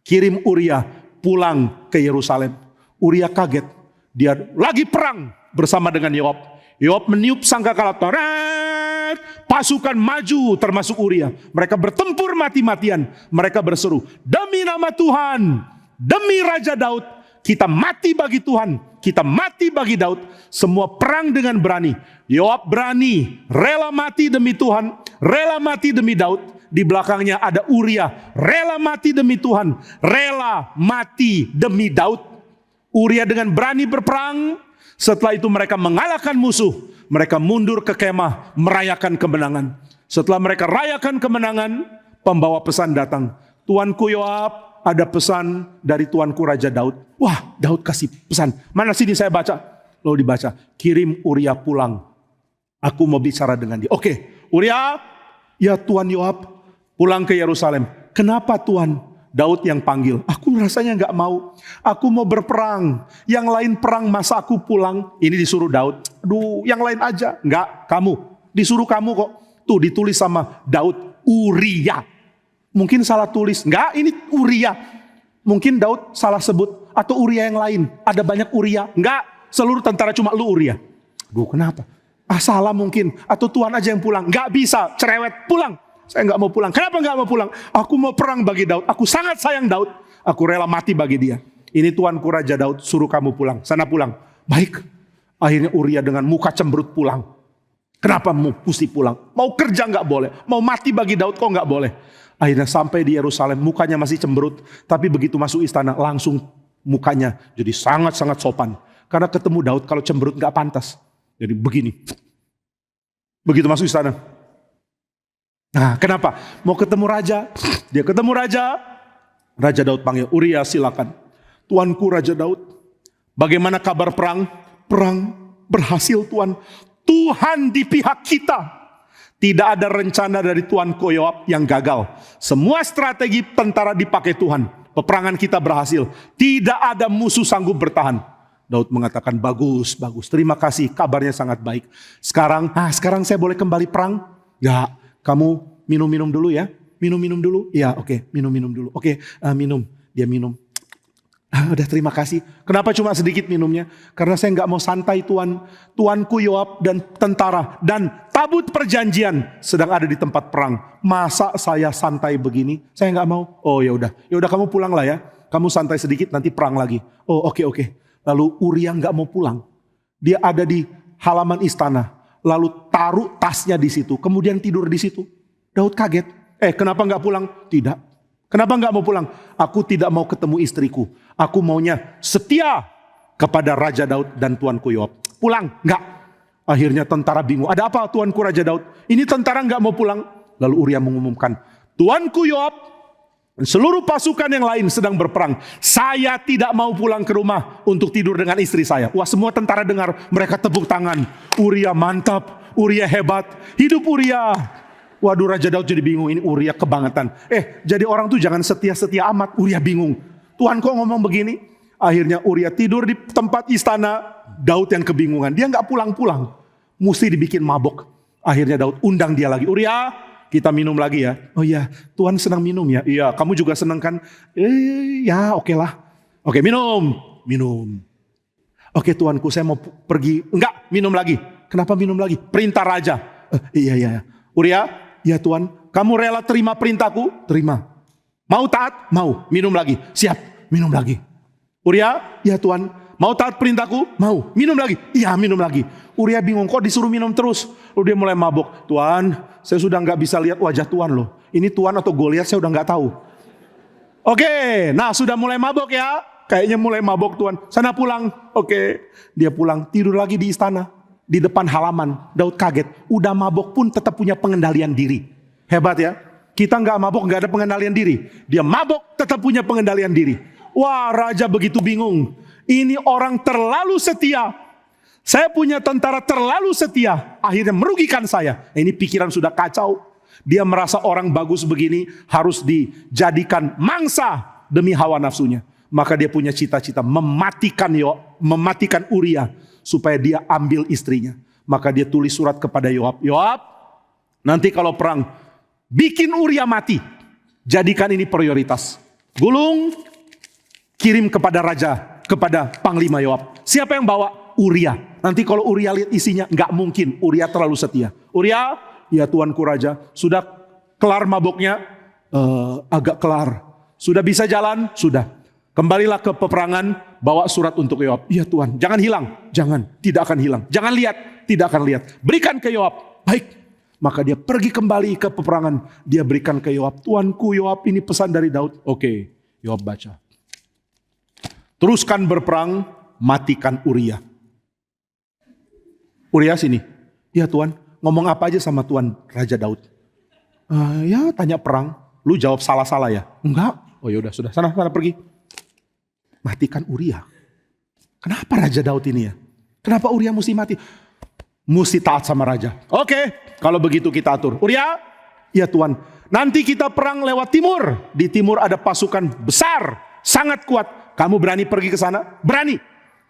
kirim Uria pulang ke Yerusalem. Uria kaget. Dia lagi perang bersama dengan Yoab. Yoab meniup sangkakala. Pasukan maju termasuk Uria. Mereka bertempur mati-matian. Mereka berseru, demi nama Tuhan, demi Raja Daud, kita mati bagi Tuhan, kita mati bagi Daud. Semua perang dengan berani. Yoab berani, rela mati demi Tuhan, rela mati demi Daud. Di belakangnya ada Uria, rela mati demi Tuhan, rela mati demi Daud. Uria dengan berani berperang. Setelah itu mereka mengalahkan musuh. Mereka mundur ke kemah, merayakan kemenangan. Setelah mereka rayakan kemenangan, pembawa pesan datang. Tuanku Yoab, ada pesan dari tuanku Raja Daud. Wah, Daud kasih pesan. Mana sini saya baca? Lalu dibaca, kirim Uria pulang. Aku mau bicara dengan dia. Oke, Uria, ya Tuan Yoab, pulang ke Yerusalem. Kenapa Tuan? Daud yang panggil. Aku rasanya nggak mau. Aku mau berperang. Yang lain perang masa aku pulang. Ini disuruh Daud. Aduh, yang lain aja. Nggak, kamu. Disuruh kamu kok. Tuh ditulis sama Daud. Uria. Mungkin salah tulis. Nggak, ini Uria. Mungkin Daud salah sebut. Atau Uria yang lain. Ada banyak Uria. Nggak, seluruh tentara cuma lu Uria. Aduh, kenapa? Salah mungkin. Atau Tuhan aja yang pulang. Nggak bisa, cerewet, pulang. Saya nggak mau pulang. Kenapa nggak mau pulang? Aku mau perang bagi Daud. Aku sangat sayang Daud. Aku rela mati bagi dia. Ini tuanku Raja Daud, suruh kamu pulang. Sana pulang. Baik. Akhirnya Uria dengan muka cemberut pulang. Kenapa mau mesti pulang? Mau kerja nggak boleh. Mau mati bagi Daud kok nggak boleh. Akhirnya sampai di Yerusalem, mukanya masih cemberut. Tapi begitu masuk istana, langsung mukanya jadi sangat-sangat sopan. Karena ketemu Daud, kalau cemberut nggak pantas. Jadi begini. Begitu masuk istana. Nah, kenapa? Mau ketemu raja. Dia ketemu raja. Raja Daud panggil, Uria silakan. Tuanku Raja Daud, bagaimana kabar perang? Perang berhasil Tuan. Tuhan di pihak kita. Tidak ada rencana dari tuanku Yoab yang gagal. Semua strategi tentara dipakai Tuhan. Peperangan kita berhasil. Tidak ada musuh sanggup bertahan. Daud mengatakan, bagus, bagus. Terima kasih, kabarnya sangat baik. Sekarang saya boleh kembali perang? Ya. Kamu minum-minum dulu ya. Minum-minum dulu. Ya oke, minum-minum dulu. Oke, minum. Dia minum. Udah terima kasih. Kenapa cuma sedikit minumnya? Karena saya nggak mau santai Tuan. Tuanku Yoab dan tentara dan tabut perjanjian sedang ada di tempat perang. Masa saya santai begini? Saya nggak mau. Oh ya udah kamu pulang lah ya. Kamu santai sedikit nanti perang lagi. Oh oke. Lalu Uria nggak mau pulang. Dia ada di halaman istana. Lalu taruh tasnya di situ, kemudian tidur di situ. Daud kaget. Kenapa nggak pulang? Tidak. Kenapa nggak mau pulang? Aku tidak mau ketemu istriku. Aku maunya setia kepada Raja Daud dan tuanku Yoab. Pulang? Nggak. Akhirnya tentara bingung. Ada apa tuanku Raja Daud? Ini tentara nggak mau pulang. Lalu Uria mengumumkan, tuanku Yoab dan seluruh pasukan yang lain sedang berperang. Saya tidak mau pulang ke rumah untuk tidur dengan istri saya. Wah, semua tentara dengar, mereka tepuk tangan. Uria mantap, Uria hebat, hidup Uria. Waduh, Raja Daud jadi bingung, ini Uria kebangetan. Jadi orang tuh jangan setia-setia amat. Uria bingung. Tuhan kok ngomong begini? Akhirnya Uria tidur di tempat istana. Daud yang kebingungan, dia nggak pulang-pulang. Mesti dibikin mabok. Akhirnya Daud undang dia lagi. Uria, kita minum lagi ya. Oh iya, Tuhan senang minum ya. Iya, kamu juga senang kan? Ya oke lah. Oke, minum. Oke tuanku, saya mau pergi. Enggak, minum lagi. Kenapa minum lagi? Perintah raja. Iya. Uria, ya Tuan. Kamu rela terima perintahku? Terima. Mau taat? Mau. Minum lagi. Siap, minum lagi. Uria, ya Tuan. Mau taat perintahku? Mau. Minum lagi? Iya, minum lagi. Uria bingung, kok disuruh minum terus? Lalu dia mulai mabok. Tuan, saya sudah nggak bisa lihat wajah Tuan loh. Ini Tuan atau Goliat saya udah nggak tahu. Oke, nah sudah mulai mabok ya. Kayaknya mulai mabok Tuan. Sana pulang. Oke, dia pulang, tidur lagi di istana. Di depan halaman. Daud kaget. Udah mabok pun tetap punya pengendalian diri. Hebat ya. Kita nggak mabok, nggak ada pengendalian diri. Dia mabok, tetap punya pengendalian diri. Wah, raja begitu bingung. Ini orang terlalu setia. Saya punya tentara terlalu setia. Akhirnya merugikan saya. Ini pikiran sudah kacau. Dia merasa orang bagus begini harus dijadikan mangsa demi hawa nafsunya. Maka dia punya cita-cita mematikan Uria supaya dia ambil istrinya. Maka dia tulis surat kepada Yoab. Yoab, nanti kalau perang, bikin Uria mati. Jadikan ini prioritas. Gulung, kirim kepada raja, kepada Panglima Yoab. Siapa yang bawa? Uria. Nanti kalau Uria lihat isinya, nggak mungkin. Uria terlalu setia. Uria, ya tuanku raja, sudah kelar maboknya? Agak kelar. Sudah bisa jalan? Sudah. Kembalilah ke peperangan, bawa surat untuk Yoab. Iya Tuhan, jangan hilang. Jangan, tidak akan hilang. Jangan lihat, tidak akan lihat. Berikan ke Yoab. Baik. Maka dia pergi kembali ke peperangan. Dia berikan ke Yoab. Tuanku Yoab, ini pesan dari Daud. Oke, Yoab baca. teruskan berperang, matikan Uria. Uria sini. Ya Tuhan, ngomong apa aja sama Tuhan Raja Daud? Ya tanya perang, lu jawab salah-salah ya? Enggak. Oh ya udah sudah, sana pergi. Matikan Uria. Kenapa Raja Daud ini ya? Kenapa Uria mesti mati? Mesti taat sama raja. Oke, kalau begitu kita atur. Uria, ya Tuhan. Nanti kita perang lewat timur. Di timur ada pasukan besar, sangat kuat. Kamu berani pergi ke sana? Berani.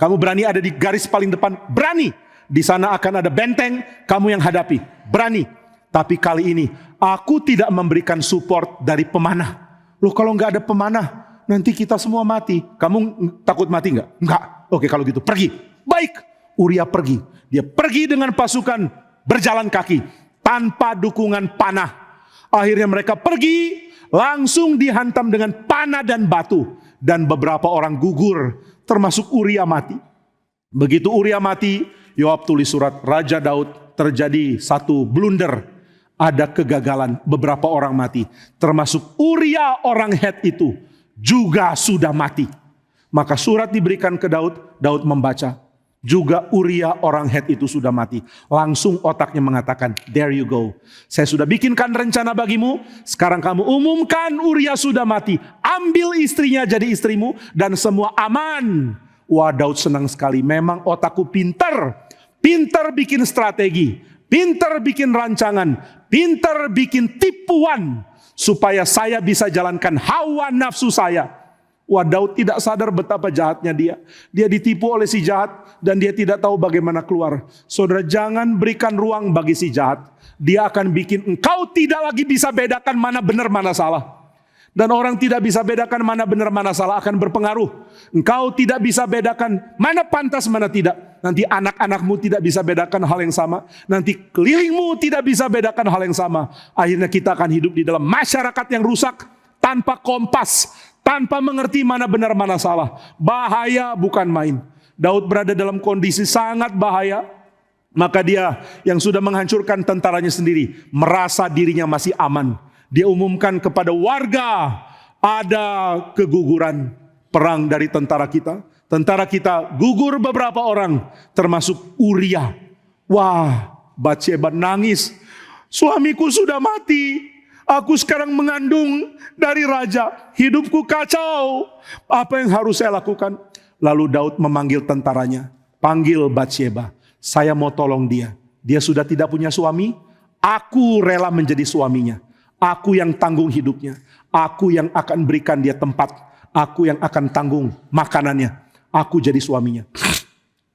Kamu berani ada di garis paling depan? Berani. Di sana akan ada benteng, kamu yang hadapi. Berani. Tapi kali ini, aku tidak memberikan support dari pemanah. Loh kalau nggak ada pemanah, nanti kita semua mati. Kamu takut mati nggak? Nggak. Oke kalau gitu, pergi. Baik, Uria pergi. Dia pergi dengan pasukan berjalan kaki. Tanpa dukungan panah. Akhirnya mereka pergi, langsung dihantam dengan panah dan batu. Dan beberapa orang gugur, termasuk Uria mati. Begitu Uria mati, Yoab tulis surat, Raja Daud terjadi satu blunder. Ada kegagalan, beberapa orang mati. Termasuk Uria orang Het itu juga sudah mati. Maka surat diberikan ke Daud, Daud membaca. Juga Uria orang Het itu sudah mati. Langsung otaknya mengatakan, there you go. Saya sudah bikinkan rencana bagimu. Sekarang kamu umumkan Uria sudah mati. Ambil istrinya jadi istrimu dan semua aman. Wah Daud senang sekali. Memang otakku pintar. Pintar bikin strategi. Pintar bikin rancangan. Pintar bikin tipuan. Supaya saya bisa jalankan hawa nafsu saya. Wah Daud tidak sadar betapa jahatnya dia. Dia ditipu oleh si jahat dan dia tidak tahu bagaimana keluar. Saudara jangan berikan ruang bagi si jahat. Dia akan bikin engkau tidak lagi bisa bedakan mana benar mana salah. Dan orang tidak bisa bedakan mana benar mana salah akan berpengaruh. Engkau tidak bisa bedakan mana pantas mana tidak. Nanti anak-anakmu tidak bisa bedakan hal yang sama. Nanti kelilingmu tidak bisa bedakan hal yang sama. Akhirnya kita akan hidup di dalam masyarakat yang rusak tanpa kompas. Tanpa mengerti mana benar mana salah. Bahaya bukan main. Daud berada dalam kondisi sangat bahaya. Maka dia yang sudah menghancurkan tentaranya sendiri. Merasa dirinya masih aman. Dia umumkan kepada warga. Ada keguguran perang dari tentara kita. Tentara kita gugur beberapa orang. Termasuk Uria. Wah, Batsheba nangis. Suamiku sudah mati. Aku sekarang mengandung dari raja. Hidupku kacau. Apa yang harus saya lakukan? Lalu Daud memanggil tentaranya. Panggil Batsheba. Saya mau tolong dia. Dia sudah tidak punya suami. Aku rela menjadi suaminya. Aku yang tanggung hidupnya. Aku yang akan berikan dia tempat. Aku yang akan tanggung makanannya. Aku jadi suaminya.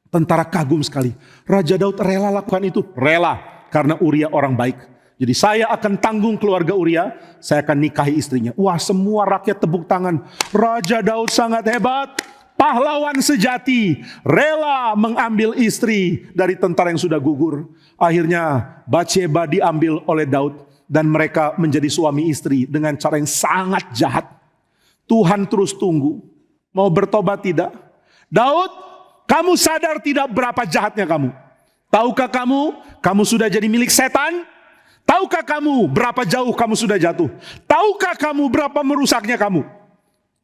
Tentara kagum sekali. Raja Daud rela lakukan itu. Rela. Karena Uria orang baik. Jadi saya akan tanggung keluarga Uria, saya akan nikahi istrinya. Wah semua rakyat tepuk tangan. Raja Daud sangat hebat, pahlawan sejati, rela mengambil istri dari tentara yang sudah gugur. Akhirnya Batsheba diambil oleh Daud dan mereka menjadi suami istri dengan cara yang sangat jahat. Tuhan terus tunggu, mau bertobat tidak? Daud, kamu sadar tidak berapa jahatnya kamu? Tahukah kamu sudah jadi milik setan? Tahukah kamu berapa jauh kamu sudah jatuh? Tahukah kamu berapa merusaknya kamu?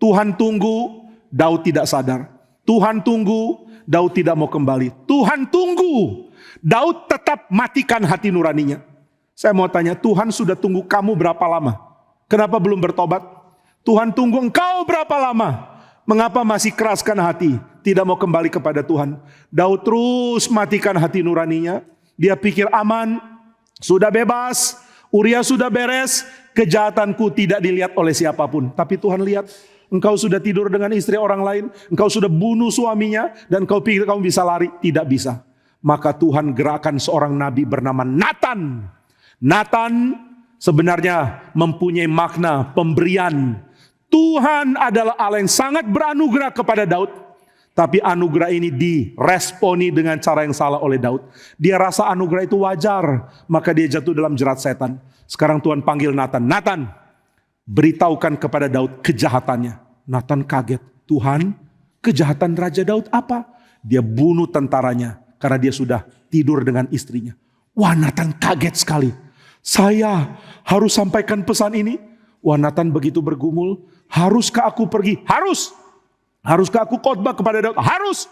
Tuhan tunggu, Daud tidak sadar. Tuhan tunggu, Daud tidak mau kembali. Tuhan tunggu, Daud tetap matikan hati nuraninya. Saya mau tanya, Tuhan sudah tunggu kamu berapa lama? Kenapa belum bertobat? Tuhan tunggu engkau berapa lama? Mengapa masih keraskan hati? Tidak mau kembali kepada Tuhan. Daud terus matikan hati nuraninya. Dia pikir aman. Sudah bebas, Uria sudah beres, kejahatanku tidak dilihat oleh siapapun. Tapi Tuhan lihat, engkau sudah tidur dengan istri orang lain, engkau sudah bunuh suaminya, dan engkau pikir kamu bisa lari. Tidak bisa. Maka Tuhan gerakkan seorang nabi bernama Nathan. Nathan sebenarnya mempunyai makna pemberian. Tuhan adalah Allah yang sangat beranugerah kepada Daud. Tapi anugerah ini diresponi dengan cara yang salah oleh Daud. Dia rasa anugerah itu wajar. Maka dia jatuh dalam jerat setan. Sekarang Tuhan panggil Nathan. Nathan, beritahukan kepada Daud kejahatannya. Nathan kaget. Tuhan, kejahatan Raja Daud apa? Dia bunuh tentaranya. Karena dia sudah tidur dengan istrinya. Wah Nathan kaget sekali. Saya harus sampaikan pesan ini. Wah Nathan begitu bergumul. Haruskah aku pergi? Harus. Haruskah aku khotbah kepada Daud? Harus.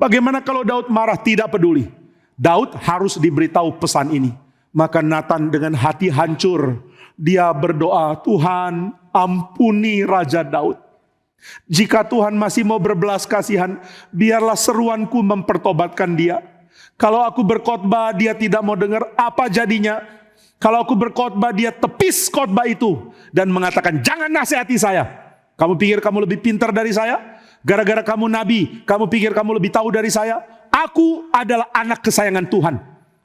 Bagaimana kalau Daud marah? Tidak peduli. Daud harus diberitahu pesan ini. Maka Nathan dengan hati hancur, dia berdoa, Tuhan ampuni Raja Daud. Jika Tuhan masih mau berbelas kasihan, biarlah seruanku mempertobatkan dia. Kalau aku berkhotbah dia tidak mau dengar, apa jadinya? Kalau aku berkhotbah dia tepis khotbah itu dan mengatakan, jangan nasihati saya. Kamu pikir kamu lebih pintar dari saya? Gara-gara kamu nabi, kamu pikir kamu lebih tahu dari saya? Aku adalah anak kesayangan Tuhan.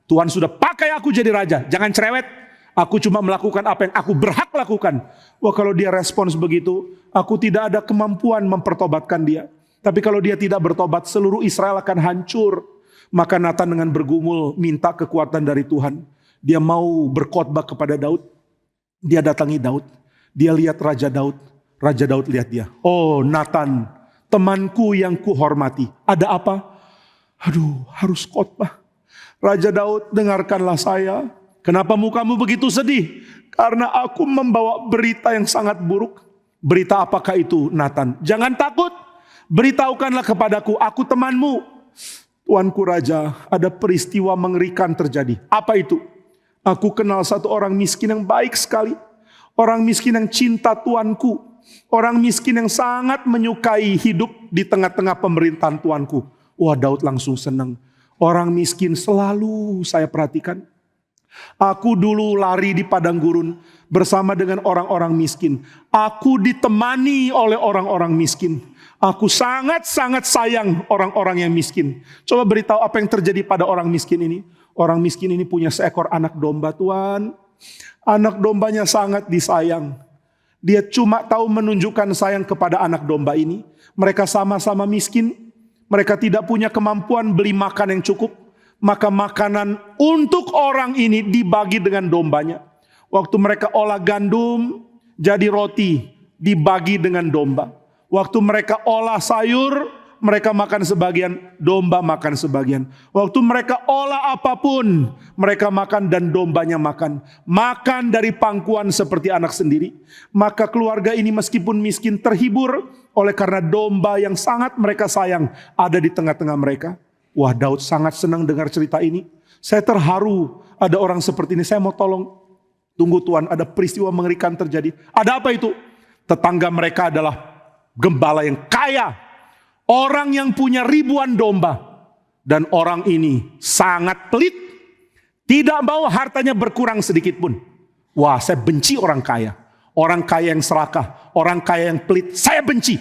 Tuhan sudah pakai aku jadi raja, jangan cerewet. Aku cuma melakukan apa yang aku berhak lakukan. Wah, kalau dia respons begitu, aku tidak ada kemampuan mempertobatkan dia. Tapi kalau dia tidak bertobat, seluruh Israel akan hancur. Maka Nathan dengan bergumul minta kekuatan dari Tuhan. Dia mau berkhotbah kepada Daud. Dia datangi Daud. Dia lihat Raja Daud. Raja Daud lihat dia. Oh Nathan, temanku yang kuhormati. Ada apa? Aduh, harus khotbah. Raja Daud, dengarkanlah saya. Kenapa mukamu begitu sedih? Karena aku membawa berita yang sangat buruk. Berita apakah itu, Nathan? Jangan takut. Beritahukanlah kepadaku, aku temanmu. Tuanku Raja, ada peristiwa mengerikan terjadi. Apa itu? Aku kenal satu orang miskin yang baik sekali. Orang miskin yang cinta tuanku. Orang miskin yang sangat menyukai hidup di tengah-tengah pemerintahan tuanku. Wah, Daud langsung senang. Orang miskin selalu saya perhatikan. Aku dulu lari di padang gurun bersama dengan orang-orang miskin. Aku ditemani oleh orang-orang miskin. Aku sangat-sangat sayang orang-orang yang miskin. Coba beritahu apa yang terjadi pada orang miskin ini. Orang miskin ini punya seekor anak domba, Tuhan. Anak dombanya sangat disayang. Dia cuma tahu menunjukkan sayang kepada anak domba ini. Mereka sama-sama miskin. Mereka tidak punya kemampuan beli makan yang cukup. Maka makanan untuk orang ini dibagi dengan dombanya. Waktu mereka olah gandum jadi roti, dibagi dengan domba. Waktu mereka olah sayur, mereka makan sebagian, domba makan sebagian. Waktu mereka olah apapun, mereka makan dan dombanya makan. Makan dari pangkuan seperti anak sendiri. Maka keluarga ini meskipun miskin terhibur oleh karena domba yang sangat mereka sayang ada di tengah-tengah mereka. Wah, Daud sangat senang dengar cerita ini. Saya terharu ada orang seperti ini. Saya mau tolong. Tunggu Tuhan, ada peristiwa mengerikan terjadi. Ada apa itu? Tetangga mereka adalah gembala yang kaya. Orang yang punya ribuan domba. Dan orang ini sangat pelit. Tidak mau hartanya berkurang sedikit pun. Wah, saya benci orang kaya. Orang kaya yang serakah. Orang kaya yang pelit. Saya benci.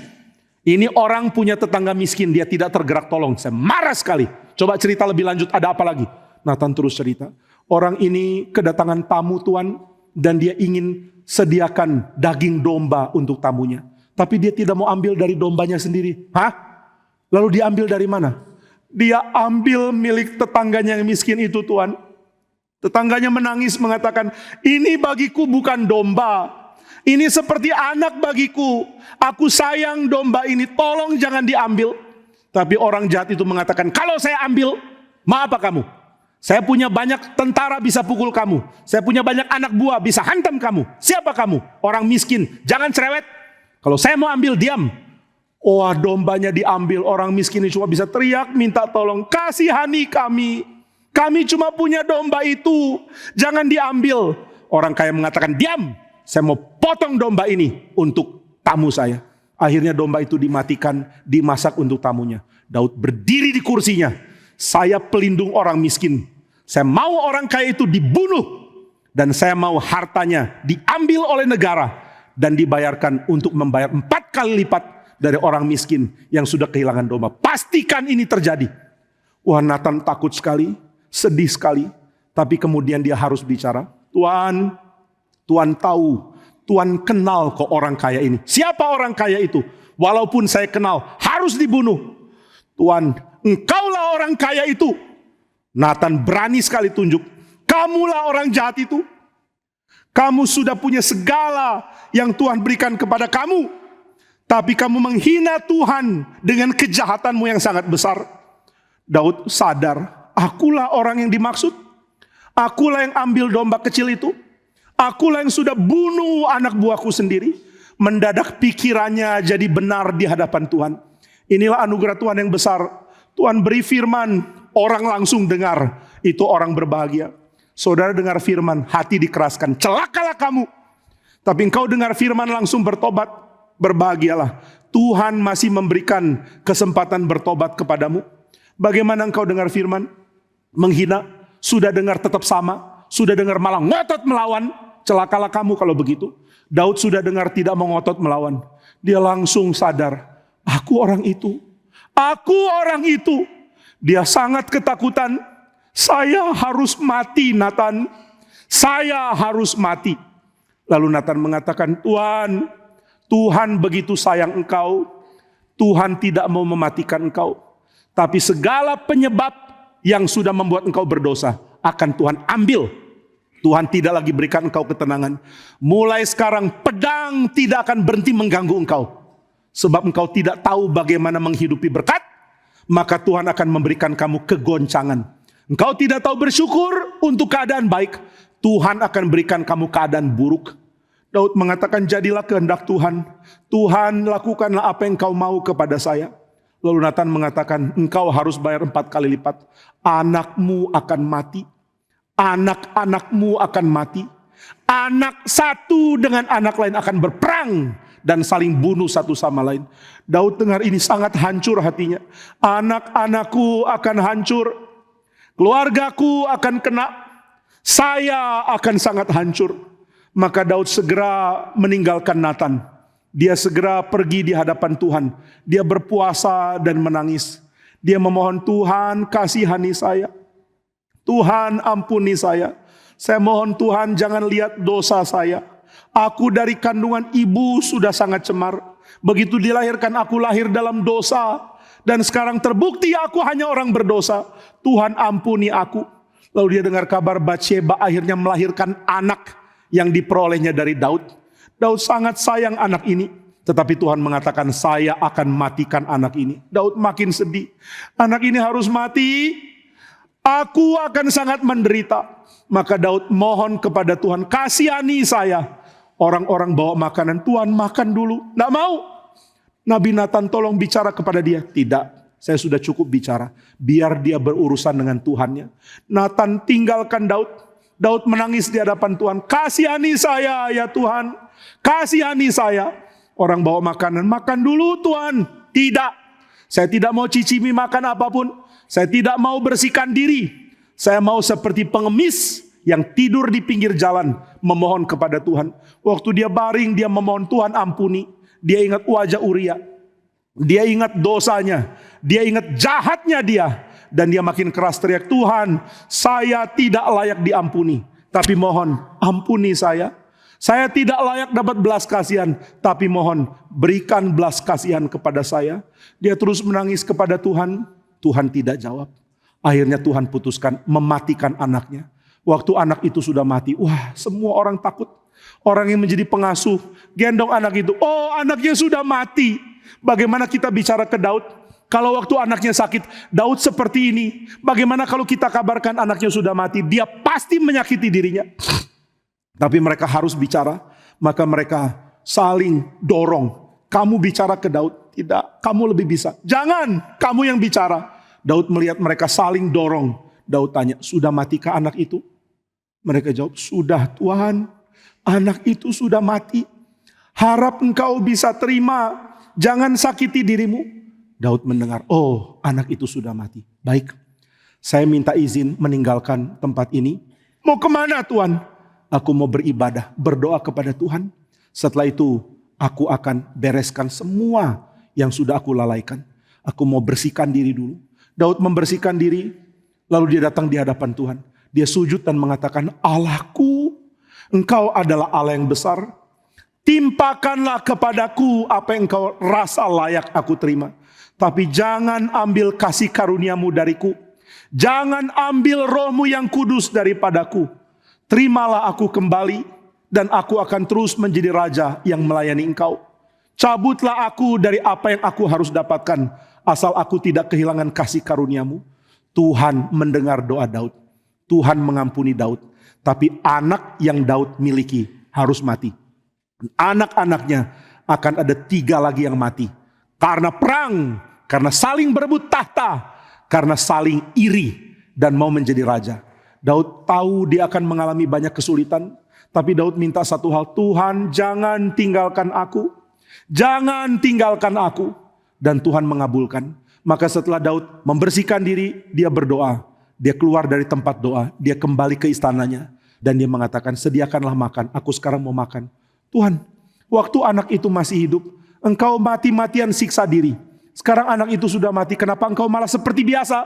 Ini orang punya tetangga miskin. Dia tidak tergerak tolong. Saya marah sekali. Coba cerita lebih lanjut. Ada apa lagi? Nathan terus cerita. Orang ini kedatangan tamu Tuhan. Dan dia ingin sediakan daging domba untuk tamunya. Tapi dia tidak mau ambil dari dombanya sendiri. Hah? Lalu diambil dari mana? Dia ambil milik tetangganya yang miskin itu, Tuhan. Tetangganya menangis mengatakan, ini bagiku bukan domba. Ini seperti anak bagiku. Aku sayang domba ini, tolong jangan diambil. Tapi orang jahat itu mengatakan, kalau saya ambil, mau apa kamu? Saya punya banyak tentara bisa pukul kamu. Saya punya banyak anak buah bisa hantam kamu. Siapa kamu? Orang miskin, jangan cerewet. Kalau saya mau ambil, diam. Wah, dombanya diambil. Orang miskin ini cuma bisa teriak, minta tolong. Kasihani kami. Kami cuma punya domba itu. Jangan diambil. Orang kaya mengatakan, diam. Saya mau potong domba ini untuk tamu saya. Akhirnya domba itu dimatikan, dimasak untuk tamunya. Daud berdiri di kursinya. Saya pelindung orang miskin. Saya mau orang kaya itu dibunuh. Dan saya mau hartanya diambil oleh negara. Dan dibayarkan untuk membayar 4 kali lipat dari orang miskin yang sudah kehilangan domba. Pastikan ini terjadi. Wah, Nathan takut sekali, sedih sekali. Tapi kemudian dia harus bicara. Tuhan tahu, Tuhan kenal kok orang kaya ini. Siapa orang kaya itu? Walaupun saya kenal, harus dibunuh. Tuhan, engkaulah orang kaya itu. Nathan berani sekali tunjuk. Kamulah orang jahat itu. Kamu sudah punya segala yang Tuhan berikan kepada kamu. Tapi kamu menghina Tuhan dengan kejahatanmu yang sangat besar. Daud sadar, akulah orang yang dimaksud. Akulah yang ambil domba kecil itu. Akulah yang sudah bunuh anak buahku sendiri. Mendadak pikirannya jadi benar di hadapan Tuhan. Inilah anugerah Tuhan yang besar. Tuhan beri firman, orang langsung dengar. Itu orang berbahagia. Saudara dengar firman, hati dikeraskan. Celakalah kamu. Tapi engkau dengar firman langsung bertobat. Berbahagialah. Tuhan masih memberikan kesempatan bertobat kepadamu. Bagaimana engkau dengar firman? Menghina. Sudah dengar tetap sama. Sudah dengar malah ngotot melawan. Celakalah kamu kalau begitu. Daud sudah dengar tidak mau ngotot melawan. Dia langsung sadar. Aku orang itu. Aku orang itu. Dia sangat ketakutan. Saya harus mati, Nathan. Saya harus mati. Lalu Nathan mengatakan, Tuhan begitu sayang engkau. Tuhan tidak mau mematikan engkau. Tapi segala penyebab yang sudah membuat engkau berdosa akan Tuhan ambil. Tuhan tidak lagi berikan engkau ketenangan. Mulai sekarang pedang tidak akan berhenti mengganggu engkau. Sebab engkau tidak tahu bagaimana menghidupi berkat, maka Tuhan akan memberikan kamu kegoncangan. Engkau tidak tahu bersyukur untuk keadaan baik, Tuhan akan berikan kamu keadaan buruk. Daud mengatakan, jadilah kehendak Tuhan. Tuhan, lakukanlah apa yang engkau mau kepada saya. Lalu Nathan mengatakan, engkau harus bayar 4 kali lipat. Anakmu akan mati. Anak-anakmu akan mati. Anak satu dengan anak lain akan berperang dan saling bunuh satu sama lain. Daud dengar ini sangat hancur hatinya. Anak-anakku akan hancur. Keluargaku akan kena. Saya akan sangat hancur. Maka Daud segera meninggalkan Nathan. Dia segera pergi di hadapan Tuhan. Dia berpuasa dan menangis. Dia memohon, Tuhan kasihani saya. Tuhan ampuni saya. Saya mohon Tuhan jangan lihat dosa saya. Aku dari kandungan ibu sudah sangat cemar. Begitu dilahirkan aku lahir dalam dosa. Dan sekarang terbukti aku hanya orang berdosa. Tuhan ampuni aku. Lalu dia dengar kabar Batsheba akhirnya melahirkan anak yang diperolehnya dari Daud. Daud sangat sayang anak ini. Tetapi Tuhan mengatakan saya akan matikan anak ini. Daud makin sedih. Anak ini harus mati. Aku akan sangat menderita. Maka Daud mohon kepada Tuhan, kasihani saya. Orang-orang bawa makanan, Tuhan makan dulu. Tidak mau. Nabi Nathan tolong bicara kepada dia. Tidak, saya sudah cukup bicara. Biar dia berurusan dengan Tuhannya. Nathan tinggalkan Daud. Daud menangis di hadapan Tuhan. Kasihani saya ya Tuhan. Kasihani saya. Orang bawa makanan, makan dulu Tuhan. Tidak, saya tidak mau cicipi makan apapun. Saya tidak mau bersihkan diri. Saya mau seperti pengemis yang tidur di pinggir jalan memohon kepada Tuhan. Waktu dia baring, dia memohon Tuhan ampuni. Dia ingat wajah Uria. Dia ingat dosanya. Dia ingat jahatnya dia. Dan dia makin keras teriak, Tuhan, saya tidak layak diampuni. Tapi mohon, ampuni saya. Saya tidak layak dapat belas kasihan. Tapi mohon, berikan belas kasihan kepada saya. Dia terus menangis kepada Tuhan. Tuhan tidak jawab. Akhirnya Tuhan putuskan mematikan anaknya. Waktu anak itu sudah mati, wah semua orang takut. Orang yang menjadi pengasuh, gendong anak itu. Oh anaknya sudah mati. Bagaimana kita bicara ke Daud? Kalau waktu anaknya sakit, Daud seperti ini. Bagaimana kalau kita kabarkan anaknya sudah mati? Dia pasti menyakiti dirinya. Tapi mereka harus bicara. Maka mereka saling dorong. Kamu bicara ke Daud. Tidak, kamu lebih bisa. Jangan, kamu yang bicara. Daud melihat mereka saling dorong. Daud tanya, sudah matikah anak itu? Mereka jawab, sudah Tuhan. Anak itu sudah mati. Harap engkau bisa terima. Jangan sakiti dirimu. Daud mendengar, oh anak itu sudah mati. Baik, saya minta izin meninggalkan tempat ini. Mau kemana Tuhan? Aku mau beribadah, berdoa kepada Tuhan. Setelah itu, aku akan bereskan semua yang sudah aku lalaikan. Aku mau bersihkan diri dulu. Daud membersihkan diri, lalu dia datang di hadapan Tuhan. Dia sujud dan mengatakan, Allahku, engkau adalah Allah yang besar. Timpakanlah kepadaku apa yang engkau rasa layak aku terima. Tapi jangan ambil kasih karuniamu dariku. Jangan ambil rohmu yang kudus daripadaku. Terimalah aku kembali, dan aku akan terus menjadi raja yang melayani engkau. Cabutlah aku dari apa yang aku harus dapatkan, asal aku tidak kehilangan kasih karuniamu. Tuhan mendengar doa Daud. Tuhan mengampuni Daud. Tapi anak yang Daud miliki harus mati. Anak-anaknya akan ada 3 lagi yang mati. Karena perang karena saling berebut tahta, karena saling iri dan mau menjadi raja. Daud tahu dia akan mengalami banyak kesulitan, tapi Daud minta satu hal, Tuhan jangan tinggalkan aku, jangan tinggalkan aku. Dan Tuhan mengabulkan. Maka setelah Daud membersihkan diri, dia berdoa. Dia keluar dari tempat doa, dia kembali ke istananya. Dan dia mengatakan, sediakanlah makan, aku sekarang mau makan. Tuhan, waktu anak itu masih hidup, engkau mati-matian siksa diri. Sekarang anak itu sudah mati, kenapa engkau malah seperti biasa?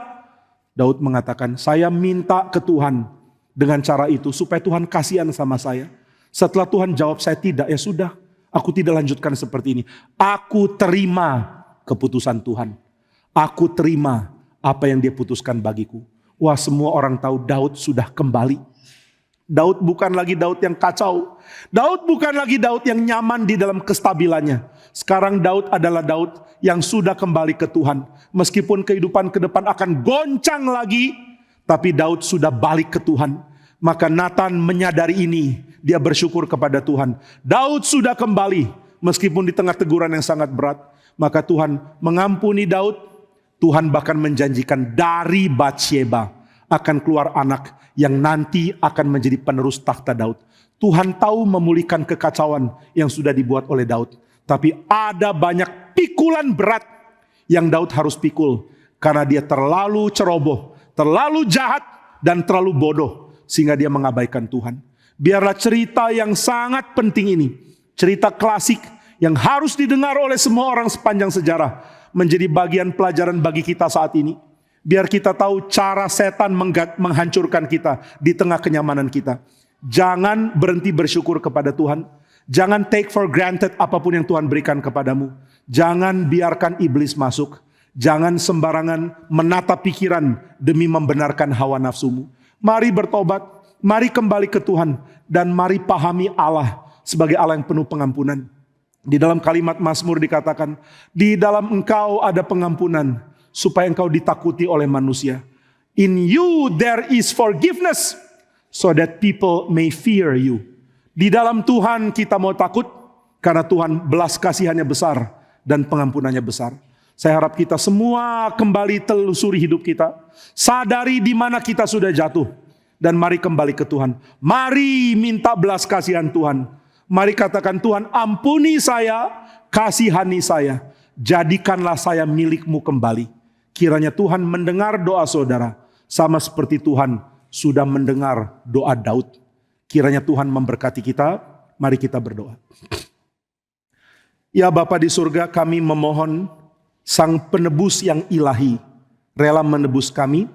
Daud mengatakan, saya minta ke Tuhan dengan cara itu, supaya Tuhan kasihan sama saya. Setelah Tuhan jawab saya tidak, ya sudah, aku tidak lanjutkan seperti ini. Aku terima keputusan Tuhan. Aku terima apa yang dia putuskan bagiku. Wah, semua orang tahu Daud sudah kembali. Daud bukan lagi Daud yang kacau. Daud bukan lagi Daud yang nyaman di dalam kestabilannya. Sekarang Daud adalah Daud yang sudah kembali ke Tuhan. Meskipun kehidupan ke depan akan goncang lagi, tapi Daud sudah balik ke Tuhan. Maka Nathan menyadari ini, dia bersyukur kepada Tuhan. Daud sudah kembali, meskipun di tengah teguran yang sangat berat. Maka Tuhan mengampuni Daud. Tuhan bahkan menjanjikan dari Batsheba akan keluar anak yang nanti akan menjadi penerus takhta Daud. Tuhan tahu memulihkan kekacauan yang sudah dibuat oleh Daud. Tapi ada banyak pikulan berat yang Daud harus pikul. Karena dia terlalu ceroboh, terlalu jahat, dan terlalu bodoh. Sehingga dia mengabaikan Tuhan. Biarlah cerita yang sangat penting ini, cerita klasik yang harus didengar oleh semua orang sepanjang sejarah, menjadi bagian pelajaran bagi kita saat ini. Biar kita tahu cara setan menghancurkan kita di tengah kenyamanan kita. Jangan berhenti bersyukur kepada Tuhan. Jangan take for granted apapun yang Tuhan berikan kepadamu. Jangan biarkan iblis masuk. Jangan sembarangan menata pikiran demi membenarkan hawa nafsumu. Mari bertobat, mari kembali ke Tuhan, dan mari pahami Allah sebagai Allah yang penuh pengampunan. Di dalam kalimat Mazmur dikatakan, di dalam engkau ada pengampunan, supaya engkau ditakuti oleh manusia. In you there is forgiveness, so that people may fear you. Di dalam Tuhan kita mau takut, karena Tuhan belas kasihannya besar, dan pengampunannya besar. Saya harap kita semua kembali telusuri hidup kita. Sadari di mana kita sudah jatuh. Dan mari kembali ke Tuhan. Mari minta belas kasihan Tuhan. Mari katakan, Tuhan ampuni saya, kasihani saya. Jadikanlah saya milikmu kembali. Kiranya Tuhan mendengar doa saudara. Sama seperti Tuhan sudah mendengar doa Daud. Kiranya Tuhan memberkati kita. Mari kita berdoa. Ya Bapa di surga, kami memohon Sang penebus yang ilahi rela menebus kami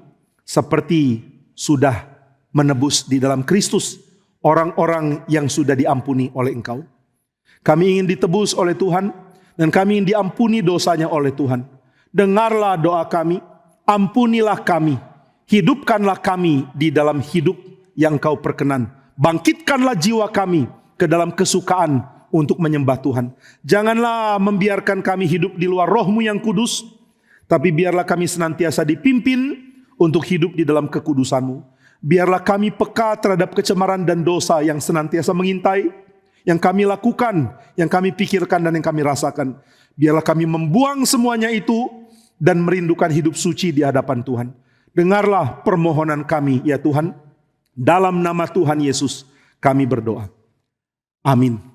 seperti sudah menebus di dalam Kristus orang-orang yang sudah diampuni oleh Engkau. Kami ingin ditebus oleh Tuhan dan kami ingin diampuni dosanya oleh Tuhan. Dengarlah doa kami, ampunilah kami, hidupkanlah kami di dalam hidup yang Engkau perkenan. Bangkitkanlah jiwa kami ke dalam kesukaan untuk menyembah Tuhan. Janganlah membiarkan kami hidup di luar Roh-Mu yang kudus, tapi biarlah kami senantiasa dipimpin untuk hidup di dalam kekudusan-Mu. Biarlah kami peka terhadap kecemaran dan dosa yang senantiasa mengintai, yang kami lakukan, yang kami pikirkan dan yang kami rasakan. Biarlah kami membuang semuanya itu dan merindukan hidup suci di hadapan Tuhan. Dengarlah permohonan kami ya Tuhan. Dalam nama Tuhan Yesus kami berdoa. Amin.